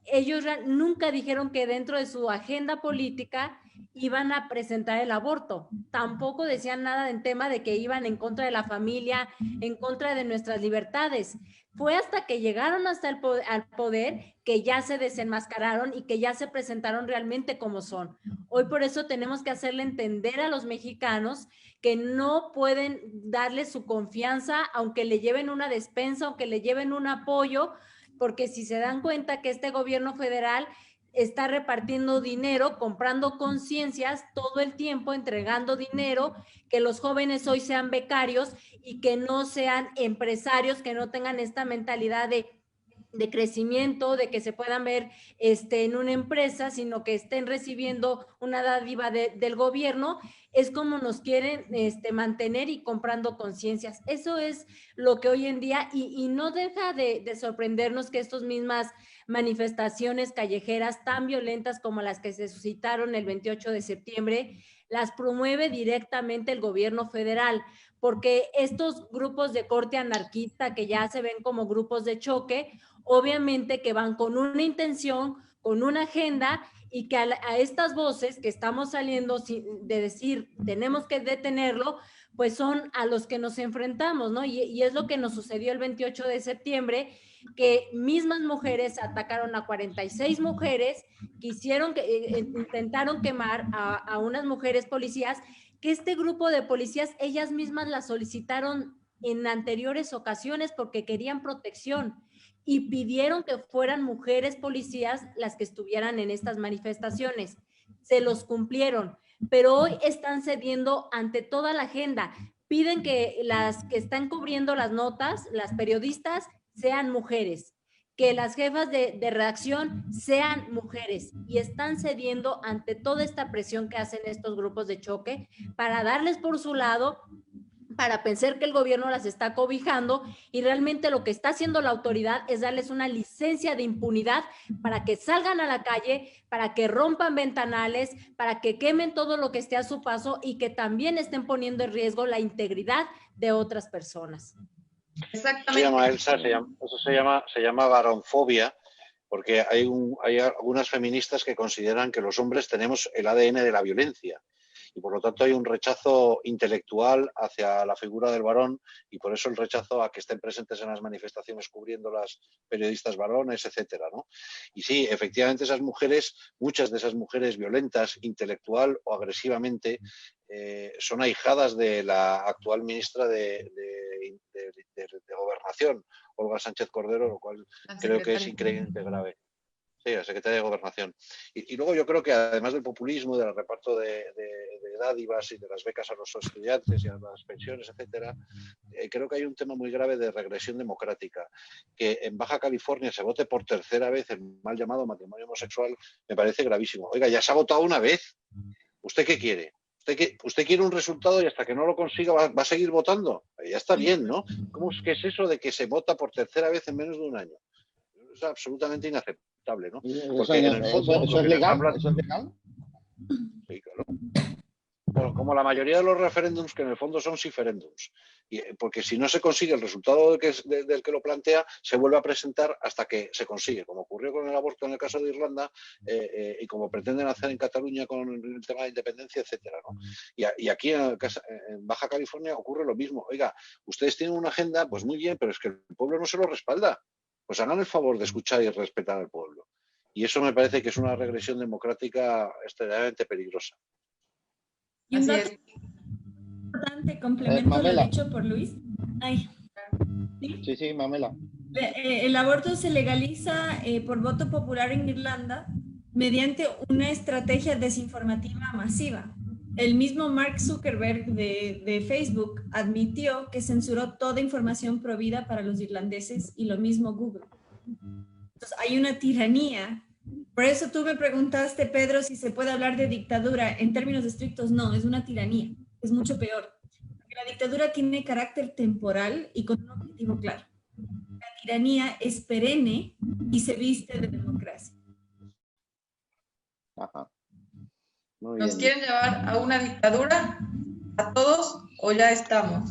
ellos nunca dijeron que dentro de su agenda política iban a presentar el aborto. Tampoco decían nada en tema de que iban en contra de la familia, en contra de nuestras libertades. Fue hasta que llegaron al poder que ya se desenmascararon y que ya se presentaron realmente como son. Hoy por eso tenemos que hacerle entender a los mexicanos que no pueden darle su confianza, aunque le lleven una despensa, aunque le lleven un apoyo, porque si se dan cuenta que este gobierno federal está repartiendo dinero, comprando conciencias todo el tiempo, entregando dinero, que los jóvenes hoy sean becarios y que no sean empresarios, que no tengan esta mentalidad de crecimiento, de que se puedan ver en una empresa, sino que estén recibiendo una dádiva del gobierno, es como nos quieren mantener y comprando conciencias. Eso es lo que hoy en día, y no deja de sorprendernos que estas mismas manifestaciones callejeras tan violentas como las que se suscitaron el 28 de septiembre, las promueve directamente el gobierno federal, porque estos grupos de corte anarquista que ya se ven como grupos de choque, obviamente que van con una intención, con una agenda, y que a estas voces que estamos saliendo de decir tenemos que detenerlo, pues son a los que nos enfrentamos, ¿no? Y es lo que nos sucedió el 28 de septiembre, que mismas mujeres atacaron a 46 mujeres, intentaron quemar a unas mujeres policías, que este grupo de policías, ellas mismas las solicitaron en anteriores ocasiones porque querían protección y pidieron que fueran mujeres policías las que estuvieran en estas manifestaciones. Se los cumplieron, pero hoy están cediendo ante toda la agenda. Piden que las que están cubriendo las notas, las periodistas, sean mujeres, que las jefas de redacción sean mujeres, y están cediendo ante toda esta presión que hacen estos grupos de choque para darles por su lado, para pensar que el gobierno las está cobijando, y realmente lo que está haciendo la autoridad es darles una licencia de impunidad para que salgan a la calle, para que rompan ventanales, para que quemen todo lo que esté a su paso y que también estén poniendo en riesgo la integridad de otras personas.
Exactamente.
Eso se llama varonfobia, porque hay algunas feministas que consideran que los hombres tenemos el ADN de la violencia y por lo tanto hay un rechazo intelectual hacia la figura del varón, y por eso el rechazo a que estén presentes en las manifestaciones cubriendo las periodistas varones, etcétera, ¿no? Y sí, efectivamente esas mujeres, muchas de esas mujeres violentas intelectual o agresivamente, son ahijadas de la actual ministra de Gobernación, Olga Sánchez Cordero, lo cual creo que es increíblemente grave. Sí, la secretaria de Gobernación. Y luego yo creo que además del populismo, del reparto de dádivas y de las becas a los estudiantes y a las pensiones, etcétera, creo que hay un tema muy grave de regresión democrática. Que en Baja California se vote por tercera vez el mal llamado matrimonio homosexual me parece gravísimo. Oiga, ya se ha votado una vez. ¿Usted qué quiere? ¿Usted quiere un resultado y hasta que no lo consiga va a seguir votando? Ya está bien, ¿no? ¿Cómo es que es eso de que se vota por tercera vez en menos de un año? Es absolutamente inaceptable, ¿no? Porque en el fondo,
¿Eso es legal? ¿Eso es legal?
Sí, claro. Bueno, como la mayoría de los referéndums, que en el fondo son siferéndums. Porque si no se consigue el resultado del que lo plantea, se vuelve a presentar hasta que se consigue, como ocurrió con el aborto en el caso de Irlanda y como pretenden hacer en Cataluña con el tema de independencia, etcétera, ¿no? Y aquí en Baja California ocurre lo mismo. Oiga, ustedes tienen una agenda, pues muy bien, pero es que el pueblo no se lo respalda. Pues hagan el favor de escuchar y respetar al pueblo. Y eso me parece que es una regresión democrática extremadamente peligrosa.
Y un dato importante, complemento lo dicho por Luis. Ay. ¿Sí?
Sí, Mamela.
El aborto se legaliza por voto popular en Irlanda mediante una estrategia desinformativa masiva. El mismo Mark Zuckerberg de Facebook admitió que censuró toda información prohibida para los irlandeses y lo mismo Google. Entonces hay una tiranía. Por eso tú me preguntaste, Pedro, si se puede hablar de dictadura. En términos estrictos, no, es una tiranía. Es mucho peor. Porque la dictadura tiene carácter temporal y con un objetivo claro. La tiranía es perenne y se viste de democracia.
Ajá.
¿Nos quieren llevar a una dictadura a todos o ya estamos?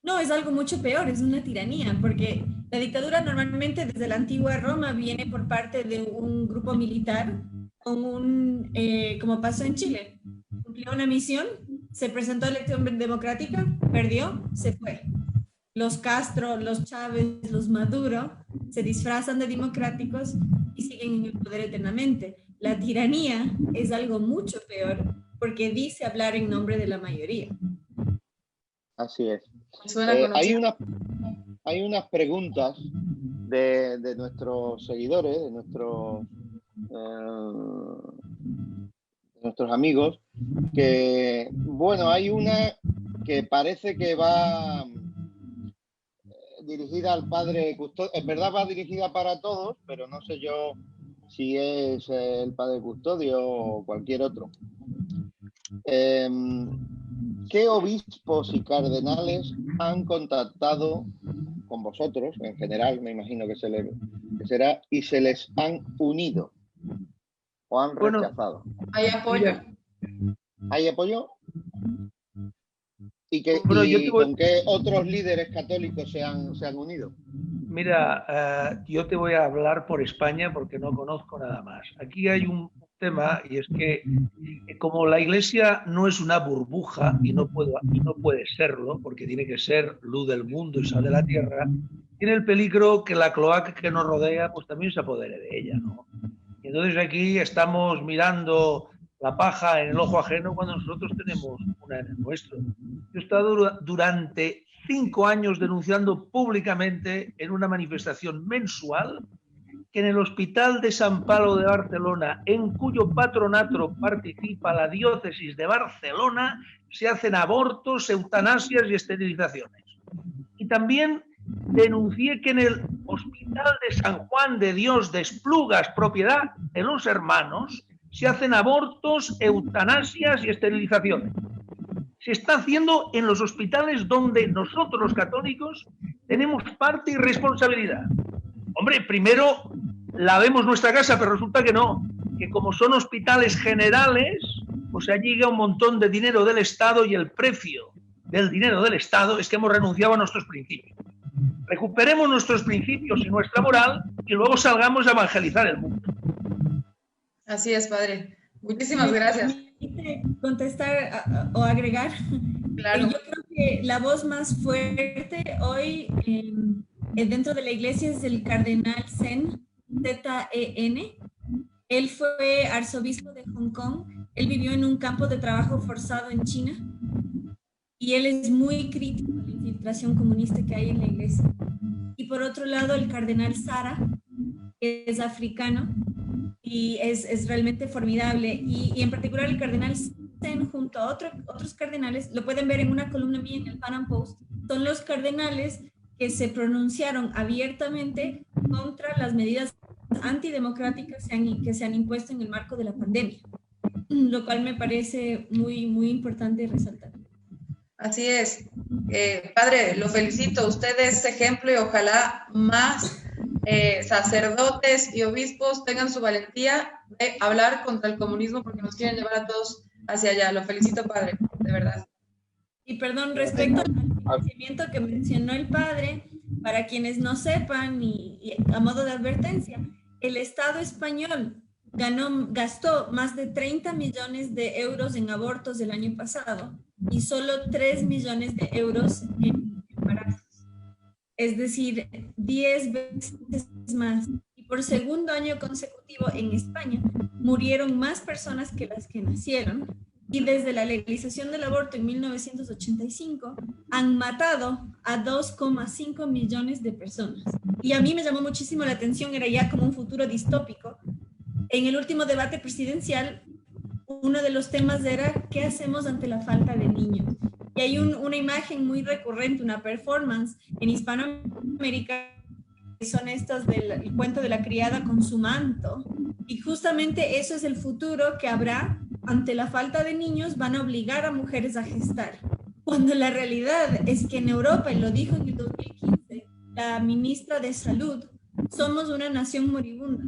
No, es algo mucho peor, es una tiranía, porque la dictadura normalmente desde la antigua Roma viene por parte de un grupo militar, como pasó en Chile. Cumplió una misión, se presentó a elección democrática, perdió, se fue. Los Castro, los Chávez, los Maduro se disfrazan de democráticos y siguen en el poder eternamente. La tiranía es algo mucho peor porque dice hablar en nombre de la mayoría.
Así es. Hay unas preguntas de nuestros seguidores, de nuestros amigos, que, bueno, hay una que parece que va dirigida al padre custodio. En verdad va dirigida para todos, pero no sé yo si es el padre custodio o cualquier otro. ¿Qué obispos y cardenales han contactado con vosotros, en general, me imagino que será, y se les han unido o han rechazado?
Hay apoyo.
¿Hay apoyo? ¿Y con qué otros líderes católicos se han unido?
Mira, yo te voy a hablar por España porque no conozco nada más. Aquí hay un tema y es que como la Iglesia no es una burbuja y no puede serlo porque tiene que ser luz del mundo y sal de la tierra, tiene el peligro que la cloaca que nos rodea pues también se apodere de ella, ¿no? Y entonces aquí estamos mirando la paja en el ojo ajeno cuando nosotros tenemos una en el nuestro. Yo he estado durante 5 años denunciando públicamente en una manifestación mensual que en el Hospital de San Pablo de Barcelona, en cuyo patronato participa la diócesis de Barcelona, se hacen abortos, eutanasias y esterilizaciones. Y también denuncié que en el Hospital de San Juan de Dios de Esplugas, propiedad de los hermanos, se hacen abortos, eutanasias y esterilizaciones. Se está haciendo en los hospitales donde nosotros los católicos tenemos parte y responsabilidad. Hombre, primero lavemos nuestra casa, pero resulta que no, que como son hospitales generales, pues allí llega un montón de dinero del Estado y el precio del dinero del Estado es que hemos renunciado a nuestros principios. Recuperemos nuestros principios y nuestra moral y luego salgamos a evangelizar el mundo.
Así es, padre. Muchísimas gracias.
Contestar o agregar.
Claro.
Yo creo que la voz más fuerte hoy dentro de la iglesia es el cardenal Zen, Z-E-N. Él fue arzobispo de Hong Kong. Él vivió en un campo de trabajo forzado en China. Y él es muy crítico de la infiltración comunista que hay en la iglesia. Y y por otro lado el cardenal Sara, que es africano y es realmente formidable. Y en particular el cardenal Sen junto a otros cardenales, lo pueden ver en una columna mía en el Pan Am Post, son los cardenales que se pronunciaron abiertamente contra las medidas antidemocráticas que se han impuesto en el marco de la pandemia, lo cual me parece muy, muy importante resaltar.
Así es. Padre, lo felicito. Usted es ejemplo y ojalá más sacerdotes y obispos tengan su valentía de hablar contra el comunismo porque nos quieren llevar a todos hacia allá. Lo felicito, padre, de verdad.
Y perdón, respecto al financiamiento que mencionó el padre, para quienes no sepan y a modo de advertencia, el Estado español gastó más de 30 millones de euros en abortos el año pasado y solo 3 millones de euros en embarazos. Es decir, 10 veces más. Y por segundo año consecutivo en España murieron más personas que las que nacieron. Y desde la legalización del aborto en 1985 han matado a 2,5 millones de personas. Y a mí me llamó muchísimo la atención, era ya como un futuro distópico. En el último debate presidencial, uno de los temas era ¿qué hacemos ante la falta de niños? Y hay una imagen muy recurrente, una performance en Hispanoamérica, que son estas del cuento de la criada con su manto. Y justamente eso es el futuro que habrá. Ante la falta de niños van a obligar a mujeres a gestar. Cuando la realidad es que en Europa, y lo dijo en el 2015, la ministra de Salud, somos una nación moribunda.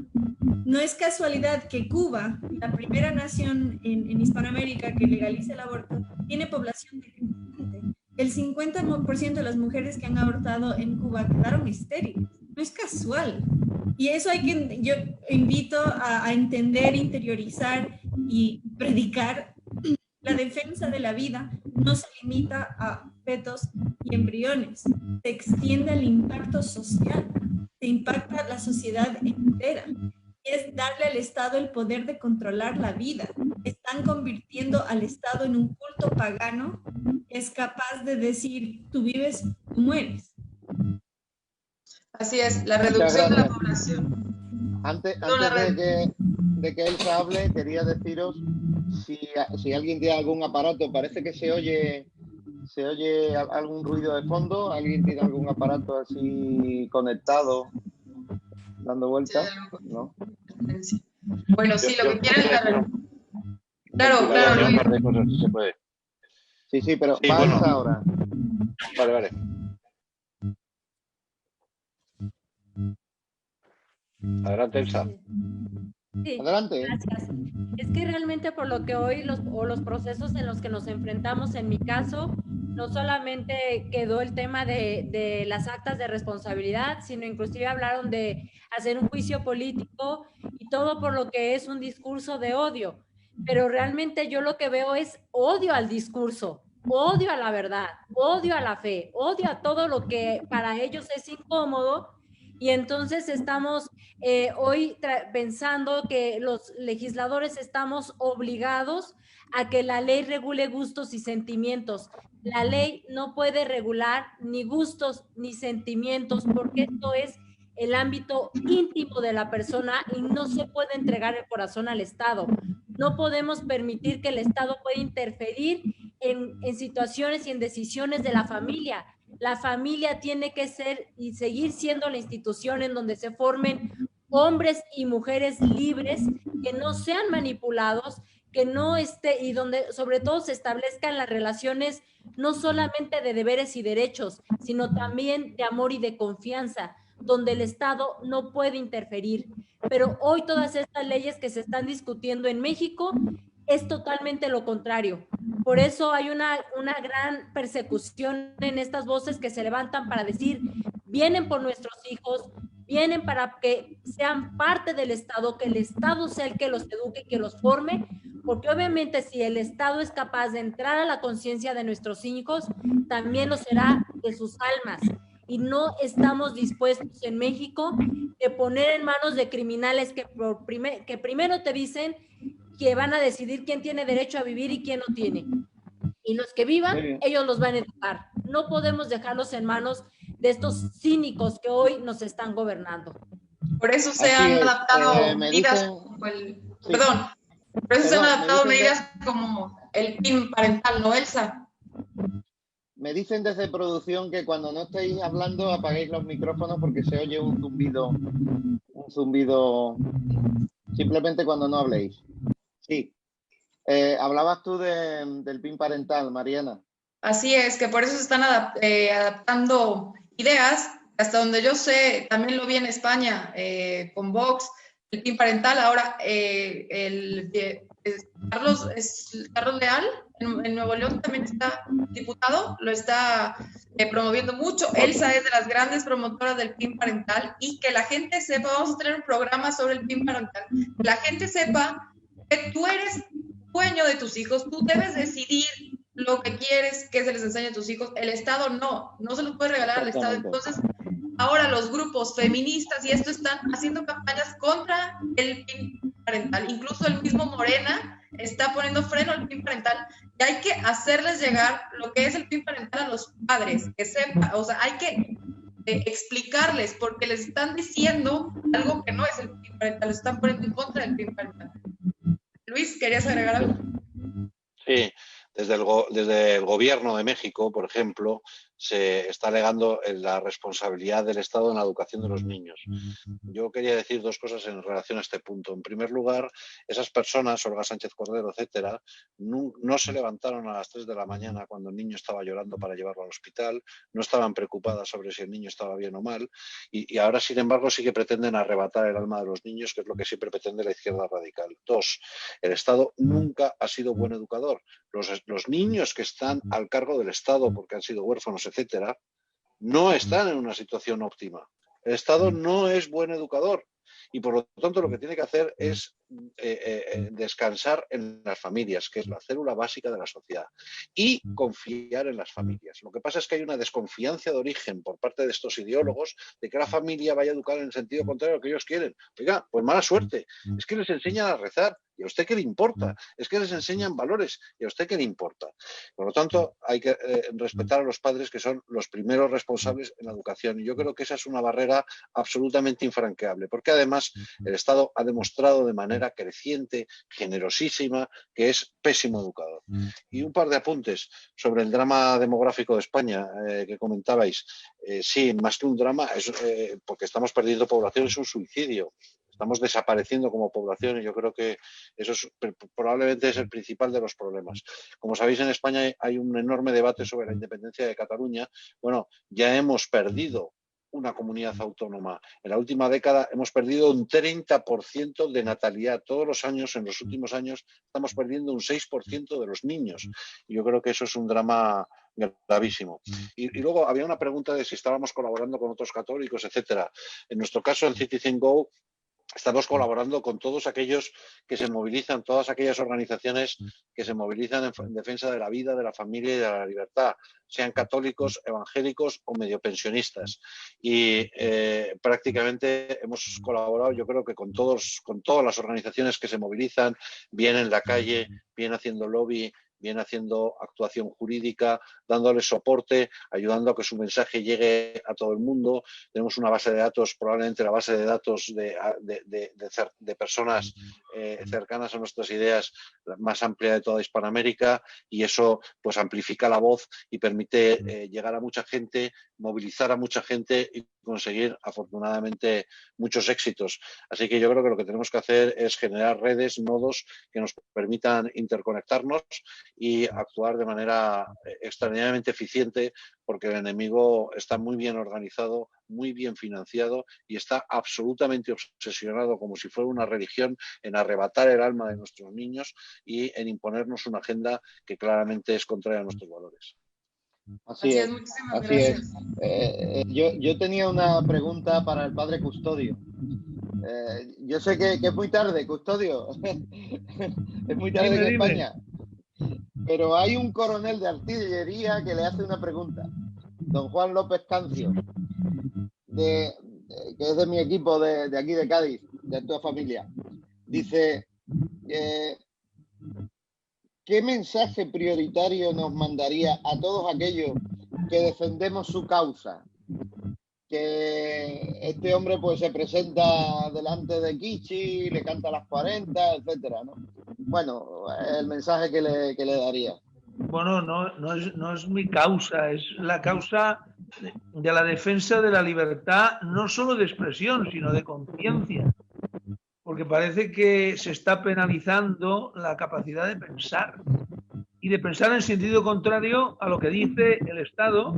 No es casualidad que Cuba, la primera nación en Hispanoamérica que legaliza el aborto, tiene población decreciente. El 50% de las mujeres que han abortado en Cuba quedaron estériles. No es casual. Y eso yo invito a entender, interiorizar y predicar. La defensa de la vida no se limita a fetos y embriones, se extiende al impacto social, se impacta la sociedad entera. Es darle al Estado el poder de controlar la vida. Están convirtiendo al Estado en un culto pagano que es capaz de decir, tú vives, tú mueres.
Así es, la reducción de la población.
Antes de que Elsa hable, quería deciros si alguien tiene algún aparato, parece que se oye algún ruido de fondo, alguien tiene algún aparato así conectado, dando vueltas, ¿no?
Bueno, sí, lo que quieren... Claro, Luis.
Sí, pero sí, pasa bueno. Ahora.
Vale. Adelante, Elsa.
Sí,
adelante.
Gracias. Es que realmente por lo que hoy los procesos en los que nos enfrentamos, en mi caso, no solamente quedó el tema de las actas de responsabilidad, sino inclusive hablaron de hacer un juicio político y todo por lo que es un discurso de odio. Pero realmente yo lo que veo es odio al discurso, odio a la verdad, odio a la fe, odio a todo lo que para ellos es incómodo. Y entonces estamos hoy pensando que los legisladores estamos obligados a que la ley regule gustos y sentimientos. La ley no puede regular ni gustos ni sentimientos porque esto es el ámbito íntimo de la persona y no se puede entregar el corazón al Estado. No podemos permitir que el Estado pueda interferir en situaciones y en decisiones de la familia. La familia tiene que ser y seguir siendo la institución en donde se formen hombres y mujeres libres, que no sean manipulados, que no y donde sobre todo se establezcan las relaciones no solamente de deberes y derechos, sino también de amor y de confianza, donde el Estado no puede interferir. Pero hoy todas estas leyes que se están discutiendo en México es totalmente lo contrario. Por eso hay una gran persecución en estas voces que se levantan para decir, vienen por nuestros hijos, vienen para que sean parte del Estado, que el Estado sea el que los eduque, que los forme, porque obviamente si el Estado es capaz de entrar a la conciencia de nuestros hijos, también lo será de sus almas. Y no estamos dispuestos en México de poner en manos de criminales que primero te dicen que van a decidir quién tiene derecho a vivir y quién no tiene. Y los que vivan, ellos los van a educar. No podemos dejarlos en manos de estos cínicos que hoy nos están gobernando.
Por eso se han adaptado medidas como el... Sí. Perdón. Por eso se han adaptado medidas como el PIN parental, ¿no, Elsa?
Me dicen desde producción que cuando no estéis hablando apaguéis los micrófonos porque se oye un zumbido simplemente cuando no habléis. Sí. Hablabas tú del PIN parental, Mariana.
Así es, que por eso se están adaptando ideas. Hasta donde yo sé, también lo vi en España con Vox, el PIN parental. Ahora, Carlos Leal, en Nuevo León también está diputado, lo está promoviendo mucho. Elsa es de las grandes promotoras del PIN parental, y que la gente sepa, vamos a tener un programa sobre el PIN parental, que la gente sepa que tú eres dueño de tus hijos, tú debes decidir lo que quieres que se les enseñe a tus hijos. El Estado no se los puede regalar al Estado. Entonces, ahora los grupos feministas y esto están haciendo campañas contra el PIN parental. Incluso el mismo Morena está poniendo freno al PIN parental, y hay que hacerles llegar lo que es el PIN parental a los padres, que sepan, o sea, hay que explicarles, porque les están diciendo algo que no es el PIN parental, les están poniendo en contra del PIN parental. Luis, ¿querías agregar algo?
Sí, desde el gobierno de México, por ejemplo, se está alegando la responsabilidad del Estado en la educación de los niños. Yo quería decir dos cosas en relación a este punto. En primer lugar, esas personas, Olga Sánchez Cordero, etcétera, no se levantaron a las 3 de la mañana cuando el niño estaba llorando para llevarlo al hospital, no estaban preocupadas sobre si el niño estaba bien o mal, y ahora, sin embargo, sí que pretenden arrebatar el alma de los niños, que es lo que siempre pretende la izquierda radical. Dos, el Estado nunca ha sido buen educador. Los niños que están al cargo del Estado porque han sido huérfanos, etcétera, no están en una situación óptima. El Estado no es buen educador, y por lo tanto lo que tiene que hacer es descansar en las familias, que es la célula básica de la sociedad, y confiar en las familias. Lo que pasa es que hay una desconfianza de origen por parte de estos ideólogos de que la familia vaya a educar en el sentido contrario a lo que ellos quieren. Oiga, pues mala suerte, es que les enseñan a rezar, ¿y a usted qué le importa? Es que les enseñan valores, ¿y a usted qué le importa? Por lo tanto, hay que respetar a los padres, que son los primeros responsables en la educación, y yo creo que esa es una barrera absolutamente infranqueable, porque además el Estado ha demostrado de manera creciente, generosísima, que es pésimo educador. Y un par de apuntes sobre el drama demográfico de España que comentabais. Sí, más que un drama, porque estamos perdiendo población, es un suicidio. Estamos desapareciendo como población, y yo creo que eso probablemente es el principal de los problemas. Como sabéis, en España hay un enorme debate sobre la independencia de Cataluña. Bueno, ya hemos perdido una comunidad autónoma. En la última década hemos perdido un 30% de natalidad. Todos los años, en los últimos años, estamos perdiendo un 6% de los niños. Y yo creo que eso es un drama gravísimo. Y luego había una pregunta de si estábamos colaborando con otros católicos, etcétera. En nuestro caso, en Citizen Go, estamos colaborando con todos aquellos que se movilizan, todas aquellas organizaciones que se movilizan en defensa de la vida, de la familia y de la libertad, sean católicos, evangélicos o mediopensionistas. Y prácticamente hemos colaborado, yo creo que con todas las organizaciones que se movilizan, bien en la calle, bien haciendo lobby, bien haciendo actuación jurídica, dándoles soporte, ayudando a que su mensaje llegue a todo el mundo. Tenemos una base de datos, probablemente la base de datos de personas cercanas a nuestras ideas más amplia de toda Hispanoamérica, y eso pues amplifica la voz y permite llegar a mucha gente, movilizar a mucha gente y conseguir afortunadamente muchos éxitos. Así que yo creo que lo que tenemos que hacer es generar redes, nodos que nos permitan interconectarnos y actuar de manera extraordinariamente eficiente, porque el enemigo está muy bien organizado, muy bien financiado y está absolutamente obsesionado, como si fuera una religión, en arrebatar el alma de nuestros niños y en imponernos una agenda que claramente es contraria a nuestros valores.
Así es, muchísimas gracias. Yo tenía una pregunta para el padre Custodio. Yo sé que es muy tarde, Custodio. Es muy tarde en España. Pero hay un coronel de artillería que le hace una pregunta. Don Juan López Cancio, que es de mi equipo de aquí de Cádiz, de tu familia. Dice, ¿qué mensaje prioritario nos mandaría a todos aquellos que defendemos su causa? que este hombre pues se presenta delante de Kichi, le canta las 40, etcétera, ¿no? Bueno, el mensaje que le daría.
Bueno, no es mi causa, es la causa de la defensa de la libertad, no solo de expresión, sino de conciencia. Porque parece que se está penalizando la capacidad de pensar y de pensar en sentido contrario a lo que dice el Estado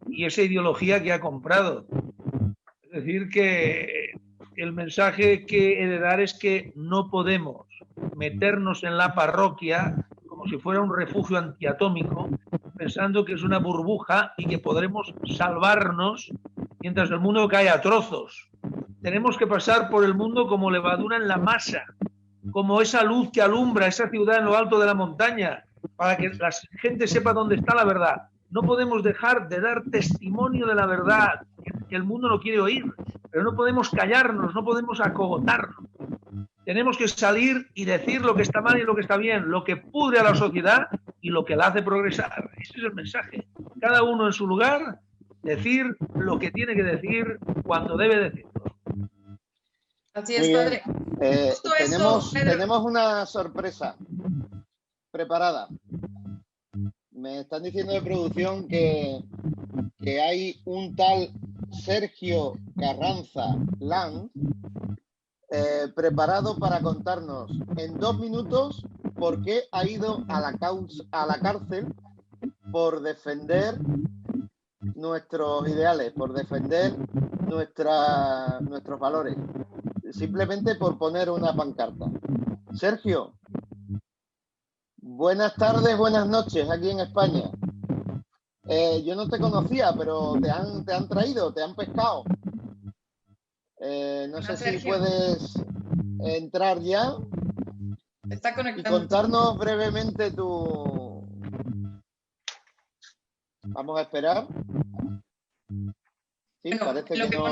y esa ideología que ha comprado. Es decir, que el mensaje que he de dar es que no podemos meternos en la parroquia como si fuera un refugio antiatómico, pensando que es una burbuja y que podremos salvarnos mientras el mundo cae a trozos. Tenemos que pasar por el mundo como levadura en la masa, como esa luz que alumbra esa ciudad en lo alto de la montaña, para que la gente sepa dónde está la verdad. No podemos dejar de dar testimonio de la verdad, que el mundo no quiere oír, pero no podemos callarnos, no podemos acogotarnos. Tenemos que salir y decir lo que está mal y lo que está bien, lo que pudre a la sociedad y lo que la hace progresar. Ese es el mensaje. Cada uno en su lugar, decir lo que tiene que decir cuando debe decirlo.
Así es, padre.
Tenemos una sorpresa preparada. Me están diciendo de producción que hay un tal Sergio Carranza Lanz preparado para contarnos en 2 minutos por qué ha ido a la cárcel por defender nuestros ideales, por defender nuestros valores, simplemente por poner una pancarta. Sergio, buenas tardes, buenas noches aquí en España. Yo no te conocía, pero te han traído, te han pescado. No sé si puedes entrar ya.
Está conectado.
Y contarnos brevemente tu... Vamos a esperar. Sí,
bueno,
parece
lo que
no...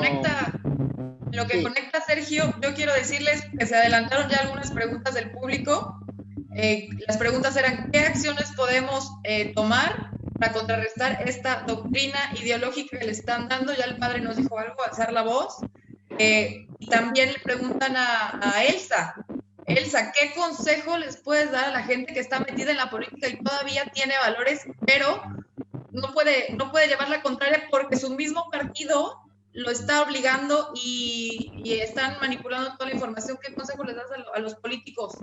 conecta Sergio, yo quiero decirles que se adelantaron ya algunas preguntas del público. Las preguntas eran: ¿qué acciones podemos tomar para contrarrestar esta doctrina ideológica que le están dando? Ya el padre nos dijo algo, alzar la voz. Y también le preguntan a Elsa. Elsa, ¿qué consejo les puedes dar a la gente que está metida en la política y todavía tiene valores, pero no puede llevar la contraria porque su mismo partido lo está obligando y están manipulando toda la información? ¿Qué consejo les das a los políticos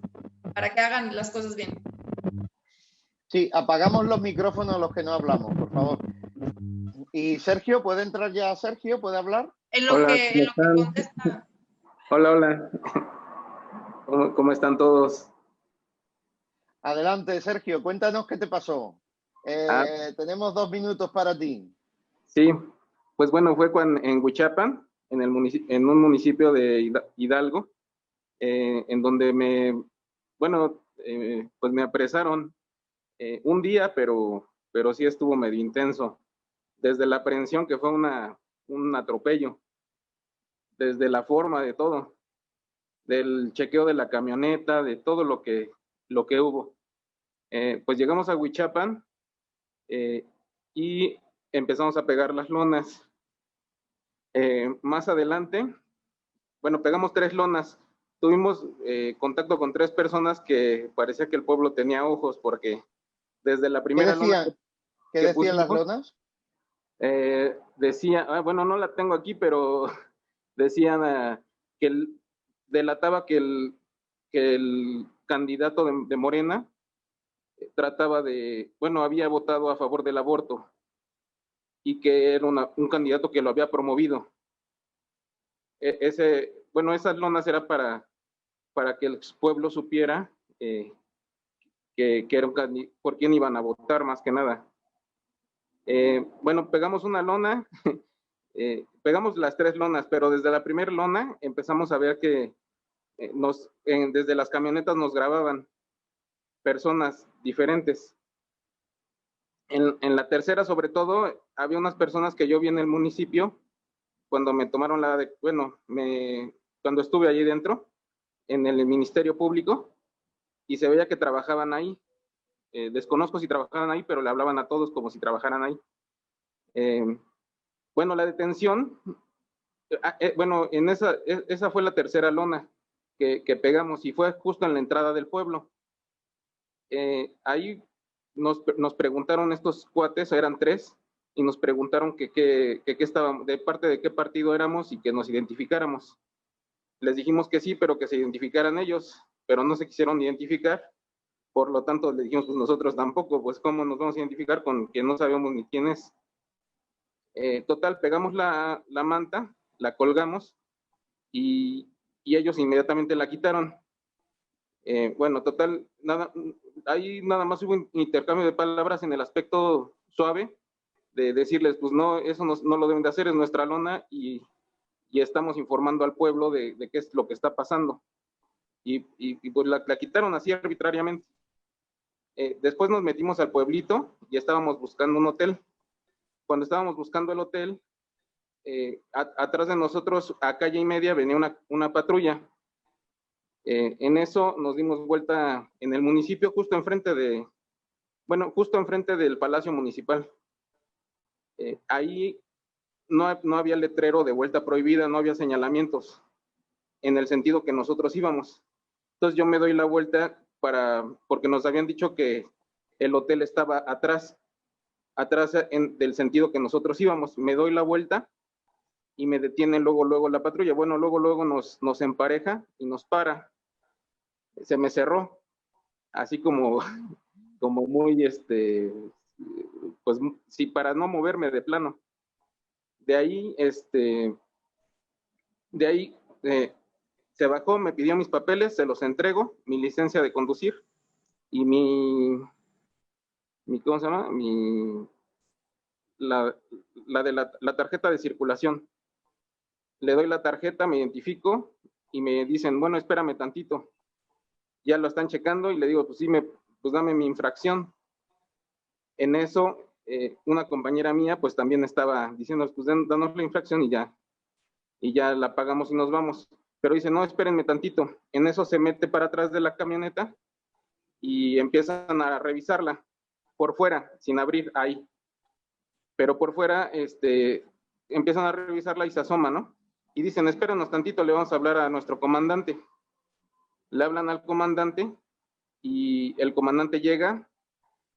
para que hagan las cosas bien?
Sí, apagamos los micrófonos a los que no hablamos, por favor. Y Sergio, ¿puede entrar ya Sergio? ¿Puede hablar?
En lo que contesta.
Hola. ¿Cómo están todos?
Adelante, Sergio, cuéntanos qué te pasó. Tenemos 2 minutos para ti.
Sí, pues bueno, fue en Huichapan, en un municipio de Hidalgo, en donde pues me apresaron un día, pero sí estuvo medio intenso. Desde la aprehensión, que fue un atropello, desde la forma de todo, del chequeo de la camioneta, de todo lo que hubo. Pues llegamos a Huichapan y empezamos a pegar las lonas. Más adelante, bueno, pegamos 3 lonas. Tuvimos contacto con 3 personas que parecía que el pueblo tenía ojos, porque desde la primera lona...
¿Qué decían las lonas?
Decía, bueno, no la tengo aquí, pero decían que delataba que el candidato de Morena trataba había votado a favor del aborto y que era un candidato que lo había promovido. Esas lonas era para que el pueblo supiera que era por quién iban a votar, más que nada. Pegamos una lona, pegamos las 3 lonas, pero desde la primera lona empezamos a ver que desde las camionetas nos grababan personas diferentes. En la tercera, sobre todo, había unas personas que yo vi en el municipio cuando me tomaron cuando estuve allí dentro, en el Ministerio Público, y se veía que trabajaban ahí. Desconozco si trabajaban ahí, pero le hablaban a todos como si trabajaran ahí. La detención bueno, esa fue la tercera lona que pegamos y fue justo en la entrada del pueblo. Ahí nos preguntaron estos cuates, eran 3, y nos preguntaron que estábamos, de parte de qué partido éramos y que nos identificáramos. Les dijimos que sí, pero que se identificaran ellos, pero no se quisieron identificar. Por lo tanto, le dijimos, pues nosotros tampoco, pues cómo nos vamos a identificar con que no sabemos ni quién es. Total, pegamos la manta, la colgamos y ellos inmediatamente la quitaron. Bueno, total, ahí nada más hubo un intercambio de palabras en el aspecto suave, de decirles, pues no, eso no lo deben de hacer, es nuestra lona y estamos informando al pueblo de qué es lo que está pasando. Y pues la quitaron así arbitrariamente. Después nos metimos al pueblito y estábamos buscando un hotel. Cuando estábamos buscando el hotel, atrás de nosotros, a calle y media, venía una patrulla. En eso nos dimos vuelta en el municipio, justo enfrente del Palacio Municipal. Ahí no había letrero de vuelta prohibida, no había señalamientos en el sentido que nosotros íbamos. Entonces yo me doy la vuelta porque nos habían dicho que el hotel estaba atrás del sentido que nosotros íbamos. Me doy la vuelta y me detiene luego la patrulla. Bueno, luego nos empareja y nos para. Se me cerró, así como muy, pues sí, para no moverme de plano. De ahí se bajó, me pidió mis papeles, se los entrego, mi licencia de conducir y ¿cómo se llama? La tarjeta de circulación. Le doy la tarjeta, me identifico y me dicen, bueno, espérame tantito. Ya lo están checando y le digo, pues sí, pues dame mi infracción. En eso, una compañera mía, pues también estaba diciendo, pues danos la infracción y ya la pagamos y nos vamos. Pero dice, no, espérenme tantito. En eso se mete para atrás de la camioneta y empiezan a revisarla por fuera, sin abrir ahí. Pero por fuera, empiezan a revisarla y se asoma, ¿no? Y dicen, espérenos tantito, le vamos a hablar a nuestro comandante. Le hablan al comandante y el comandante llega,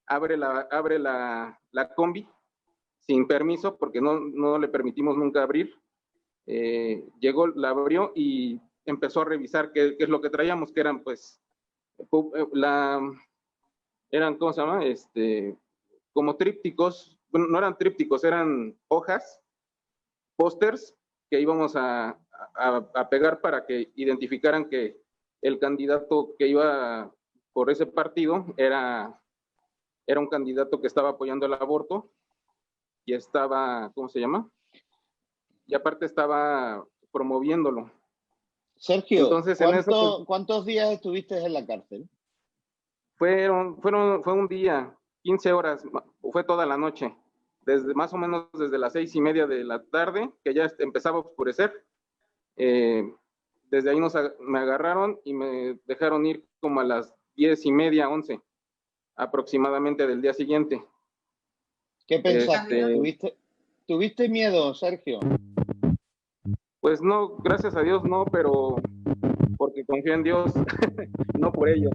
abre la combi sin permiso porque no le permitimos nunca abrir. Llegó, la abrió y empezó a revisar qué es lo que traíamos, que eran pues, eran, ¿cómo se llama? Como trípticos, bueno, no eran trípticos, eran hojas, pósters que íbamos a pegar para que identificaran que el candidato que iba por ese partido era un candidato que estaba apoyando el aborto y estaba, ¿cómo se llama? Y aparte estaba promoviéndolo.
Sergio,
entonces,
¿cuántos días estuviste en la cárcel?
Fue un día, 15 horas, fue toda la noche, más o menos desde las 6:30 de la tarde, que ya empezaba a oscurecer. Desde ahí me agarraron y me dejaron ir como a las 10:30, 11 aproximadamente del día siguiente.
¿Qué pensaste? ¿Tuviste miedo, Sergio?
Pues no, gracias a Dios no, pero porque confío en Dios, no por ellos.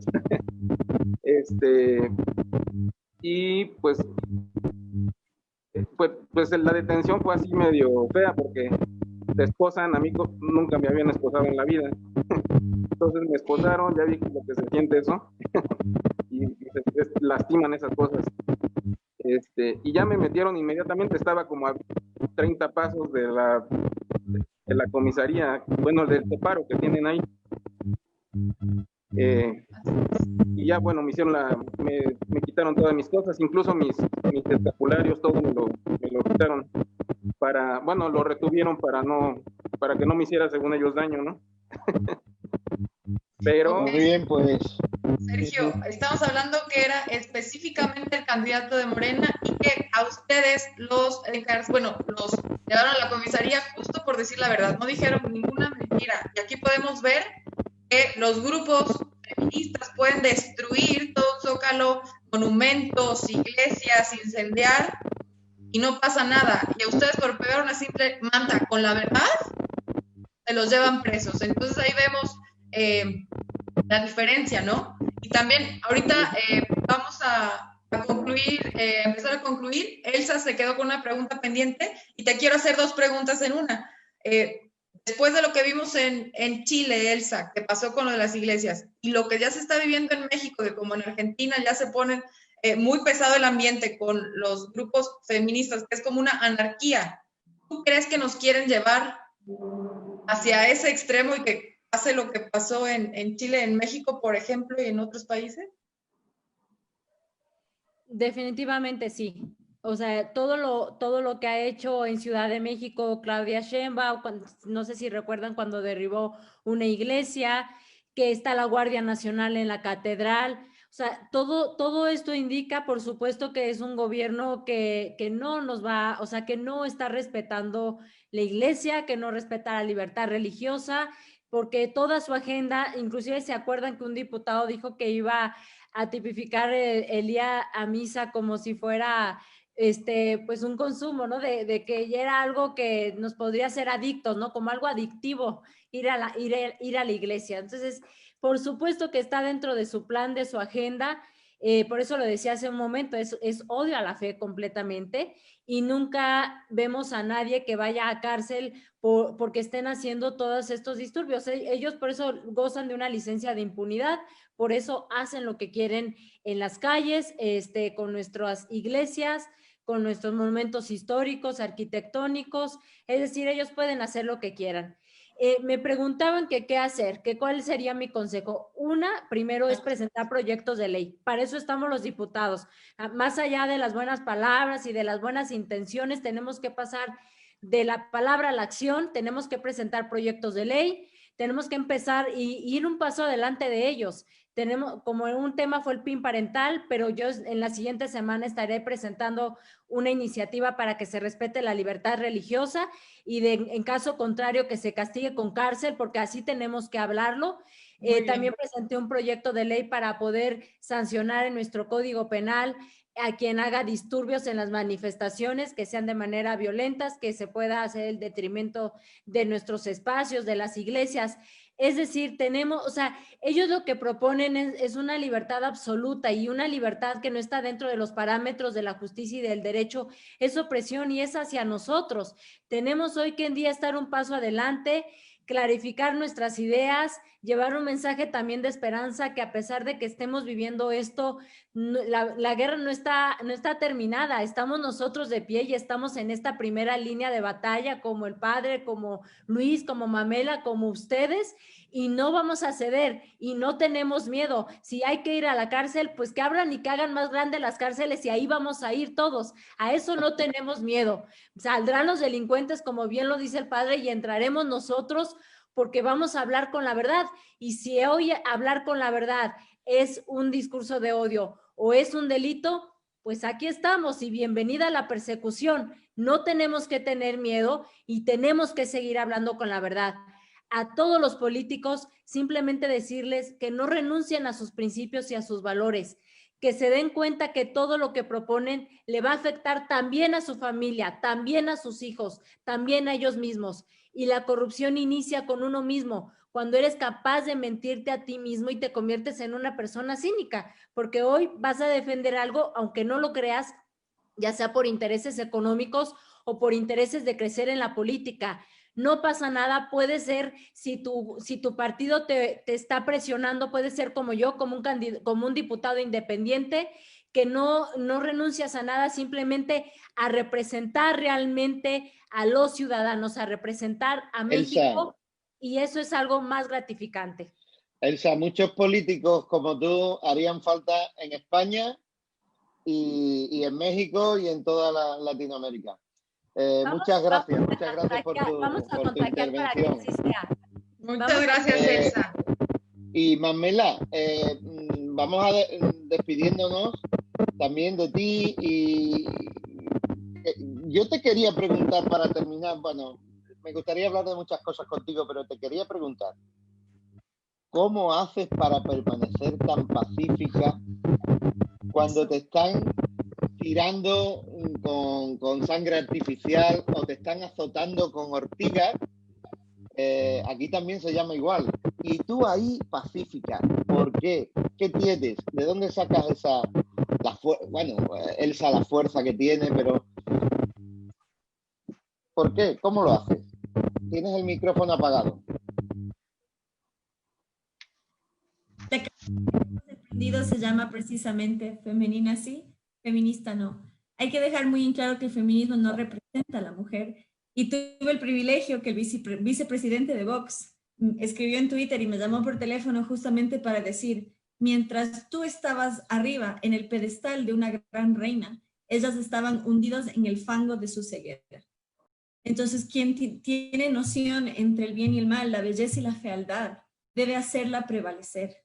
Y pues la detención fue así medio fea porque te esposan, a mí nunca me habían esposado en la vida. Entonces me esposaron, ya vi lo que se siente eso y lastiman esas cosas. Y ya me metieron inmediatamente, estaba como a 30 pasos de la comisaría, bueno, del separo que tienen ahí. Y ya, bueno, me quitaron todas mis cosas, incluso mis escapularios, todo me lo quitaron. Bueno, lo retuvieron para que no me hiciera, según ellos, daño, ¿no? Pero...
Muy bien, pues...
Sergio, estamos hablando que era específicamente el candidato de Morena y que a ustedes los llevaron a la comisaría justo por decir la verdad, no dijeron ninguna mentira. Y aquí podemos ver que los grupos feministas pueden destruir todo Zócalo, monumentos, iglesias, incendiar y no pasa nada. Y a ustedes por pegar una simple manta con la verdad, se los llevan presos. Entonces ahí vemos la diferencia, ¿no? Y también ahorita vamos a concluir, empezar a concluir. Elsa se quedó con una pregunta pendiente y te quiero hacer dos preguntas en una. Después de lo que vimos en Chile, Elsa, que pasó con lo de las iglesias, y lo que ya se está viviendo en México, que como en Argentina ya se pone muy pesado el ambiente con los grupos feministas, que es como una anarquía, ¿tú crees que nos quieren llevar hacia ese extremo y que pase lo que pasó en Chile, en México, por ejemplo, y en otros países?
Definitivamente sí. O sea, todo lo que ha hecho en Ciudad de México Claudia Sheinbaum, no sé si recuerdan cuando derribó una iglesia, que está la Guardia Nacional en la catedral. O sea, todo esto indica, por supuesto, que es un gobierno que no nos va, o sea, que no está respetando la iglesia, que no respeta la libertad religiosa, porque toda su agenda, inclusive se acuerdan que un diputado dijo que iba a tipificar el ir a misa como si fuera pues un consumo, ¿no? De que ya era algo que nos podría hacer adictos, ¿no? Como algo adictivo ir a la iglesia. Entonces, por supuesto que está dentro de su plan, de su agenda. Por eso lo decía hace un momento, es odio a la fe completamente, y nunca vemos a nadie que vaya a cárcel porque estén haciendo todos estos disturbios. Ellos por eso gozan de una licencia de impunidad, por eso hacen lo que quieren en las calles, con nuestras iglesias, con nuestros monumentos históricos, arquitectónicos. Es decir, ellos pueden hacer lo que quieran. Me preguntaban que qué hacer, que cuál sería mi consejo. Primero es presentar proyectos de ley. Para eso estamos los diputados. Más allá de las buenas palabras y de las buenas intenciones, tenemos que pasar de la palabra a la acción, tenemos que presentar proyectos de ley, tenemos que empezar y ir un paso adelante de ellos. Tenemos, como un tema fue el PIN parental, pero yo en la siguiente semana estaré presentando una iniciativa para que se respete la libertad religiosa y en caso contrario que se castigue con cárcel, porque así tenemos que hablarlo. También presenté un proyecto de ley para poder sancionar en nuestro Código Penal a quien haga disturbios en las manifestaciones, que sean de manera violentas, que se pueda hacer el detrimento de nuestros espacios, de las iglesias. Es decir, tenemos, o sea, ellos lo que proponen es una libertad absoluta, y una libertad que no está dentro de los parámetros de la justicia y del derecho, es opresión y es hacia nosotros. Tenemos hoy que en día estar un paso adelante, clarificar nuestras ideas, llevar un mensaje también de esperanza, que a pesar de que estemos viviendo esto, la guerra no está terminada, estamos nosotros de pie y estamos en esta primera línea de batalla, como el padre, como Luis, como Mamela, como ustedes, y no vamos a ceder y no tenemos miedo. Si hay que ir a la cárcel, pues que abran y que hagan más grandes las cárceles y ahí vamos a ir todos. A eso no tenemos miedo. Saldrán los delincuentes, como bien lo dice el padre, y entraremos nosotros porque vamos a hablar con la verdad. Y si hoy hablar con la verdad es un discurso de odio o es un delito, pues aquí estamos y bienvenida a la persecución. No tenemos que tener miedo y tenemos que seguir hablando con la verdad. A todos los políticos, simplemente decirles que no renuncien a sus principios y a sus valores, que se den cuenta que todo lo que proponen le va a afectar también a su familia, también a sus hijos, también a ellos mismos. Y la corrupción inicia con uno mismo, cuando eres capaz de mentirte a ti mismo y te conviertes en una persona cínica, porque hoy vas a defender algo, aunque no lo creas, ya sea por intereses económicos o por intereses de crecer en la política. No pasa nada, puede ser, si tu partido te está presionando, puede ser como yo, como un diputado independiente, que no renuncias a nada, simplemente a representar realmente a los ciudadanos, a representar a México, Elsa, y eso es algo más gratificante.
Elsa, muchos políticos como tú harían falta en España y en México y en toda Latinoamérica. Muchas gracias por tu intervención.
Muchas gracias, Elsa.
Y Mamela, vamos a despidiéndonos también de ti, y yo te quería preguntar para terminar, bueno, me gustaría hablar de muchas cosas contigo, pero te quería preguntar, ¿cómo haces para permanecer tan pacífica cuando te están tirando con sangre artificial o te están azotando con ortigas aquí también se llama igual. Y tú ahí, pacífica, ¿por qué? ¿Qué tienes? ¿De dónde sacas esa, bueno, Elsa la fuerza que tiene, pero ¿por qué? ¿Cómo lo haces? Tienes el micrófono apagado.
Se llama precisamente femenina sí, feminista no. Hay que dejar muy en claro que el feminismo no representa a la mujer. Y tuve el privilegio que el vicepresidente de Vox escribió en Twitter y me llamó por teléfono justamente para decir, mientras tú estabas arriba en el pedestal de una gran reina, ellas estaban hundidas en el fango de su ceguera. Entonces, quien tiene noción entre el bien y el mal, la belleza y la fealdad, debe hacerla prevalecer.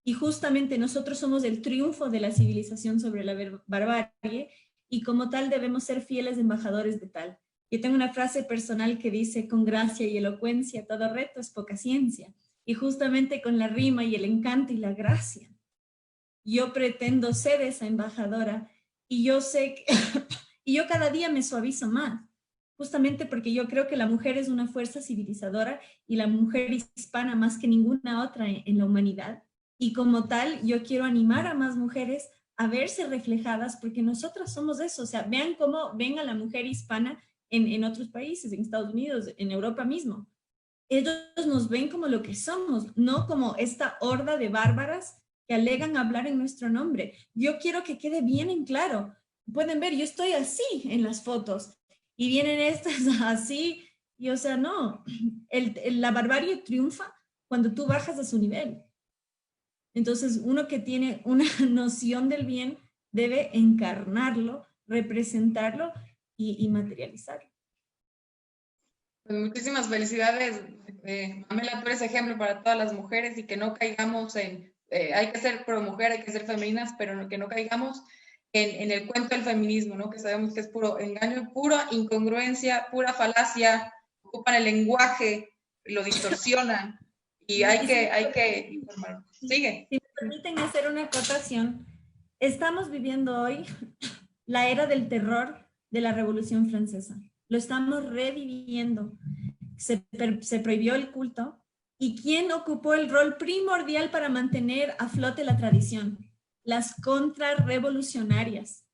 Y justamente nosotros somos el triunfo de la civilización sobre la barbarie y como tal debemos ser fieles embajadores de tal. Yo tengo una frase personal que dice, con gracia y elocuencia, todo reto es poca ciencia. Y justamente con la rima y el encanto y la gracia, yo pretendo ser esa embajadora y yo sé que y yo cada día me suavizo más. Justamente porque yo creo que la mujer es una fuerza civilizadora y la mujer hispana más que ninguna otra en la humanidad. Y como tal, yo quiero animar a más mujeres a verse reflejadas porque nosotras somos eso. O sea, vean cómo ven a la mujer hispana en otros países, en Estados Unidos, en Europa mismo. Ellos nos ven como lo que somos, no como esta horda de bárbaras que alegan hablar en nuestro nombre. Yo quiero que quede bien en claro. Pueden ver, yo estoy así en las fotos y vienen estas así. Y o sea, no, la barbarie triunfa cuando tú bajas a su nivel. Entonces, uno que tiene una noción del bien debe encarnarlo, representarlo y materializarlo.
Pues muchísimas felicidades, Pamela, tú eres ejemplo para todas las mujeres y que no caigamos en, hay que ser pro mujer, hay que ser femeninas, pero que no caigamos en el cuento del feminismo, ¿no? Que sabemos que es puro engaño, pura incongruencia, pura falacia, ocupan el lenguaje, lo distorsionan y hay que informar. Sigue.
Si me permiten hacer una acotación, estamos viviendo hoy la era del terror de la Revolución Francesa. Lo estamos reviviendo. Se prohibió el culto. ¿Y quién ocupó el rol primordial para mantener a flote la tradición? Las contrarrevolucionarias.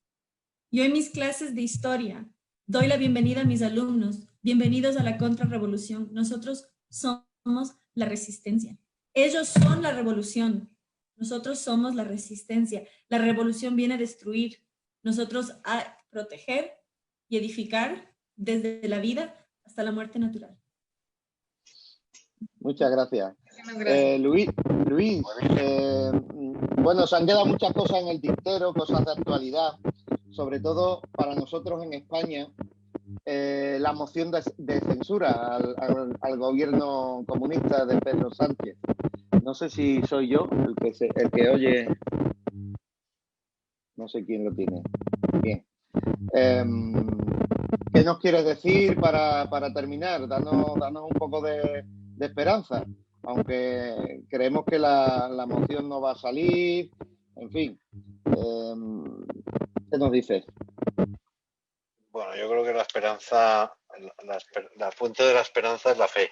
Yo en mis clases de historia doy la bienvenida a mis alumnos. Bienvenidos a la contrarrevolución. Nosotros somos la resistencia. Ellos son la revolución. Nosotros somos la resistencia. La revolución viene a destruir. Nosotros a proteger y edificar desde la vida hasta la muerte natural.
Muchas gracias. Luis, bueno, se han quedado muchas cosas en el tintero, cosas de actualidad, sobre todo para nosotros en España, la moción de censura al gobierno comunista de Pedro Sánchez. No sé si soy yo el que oye, no sé quién lo tiene. Bien. ¿Qué nos quieres decir para terminar? Danos un poco de esperanza, aunque creemos que la moción no va a salir, en fin. ¿Qué nos dices?
Bueno, yo creo que la esperanza, la fuente de la esperanza es la fe.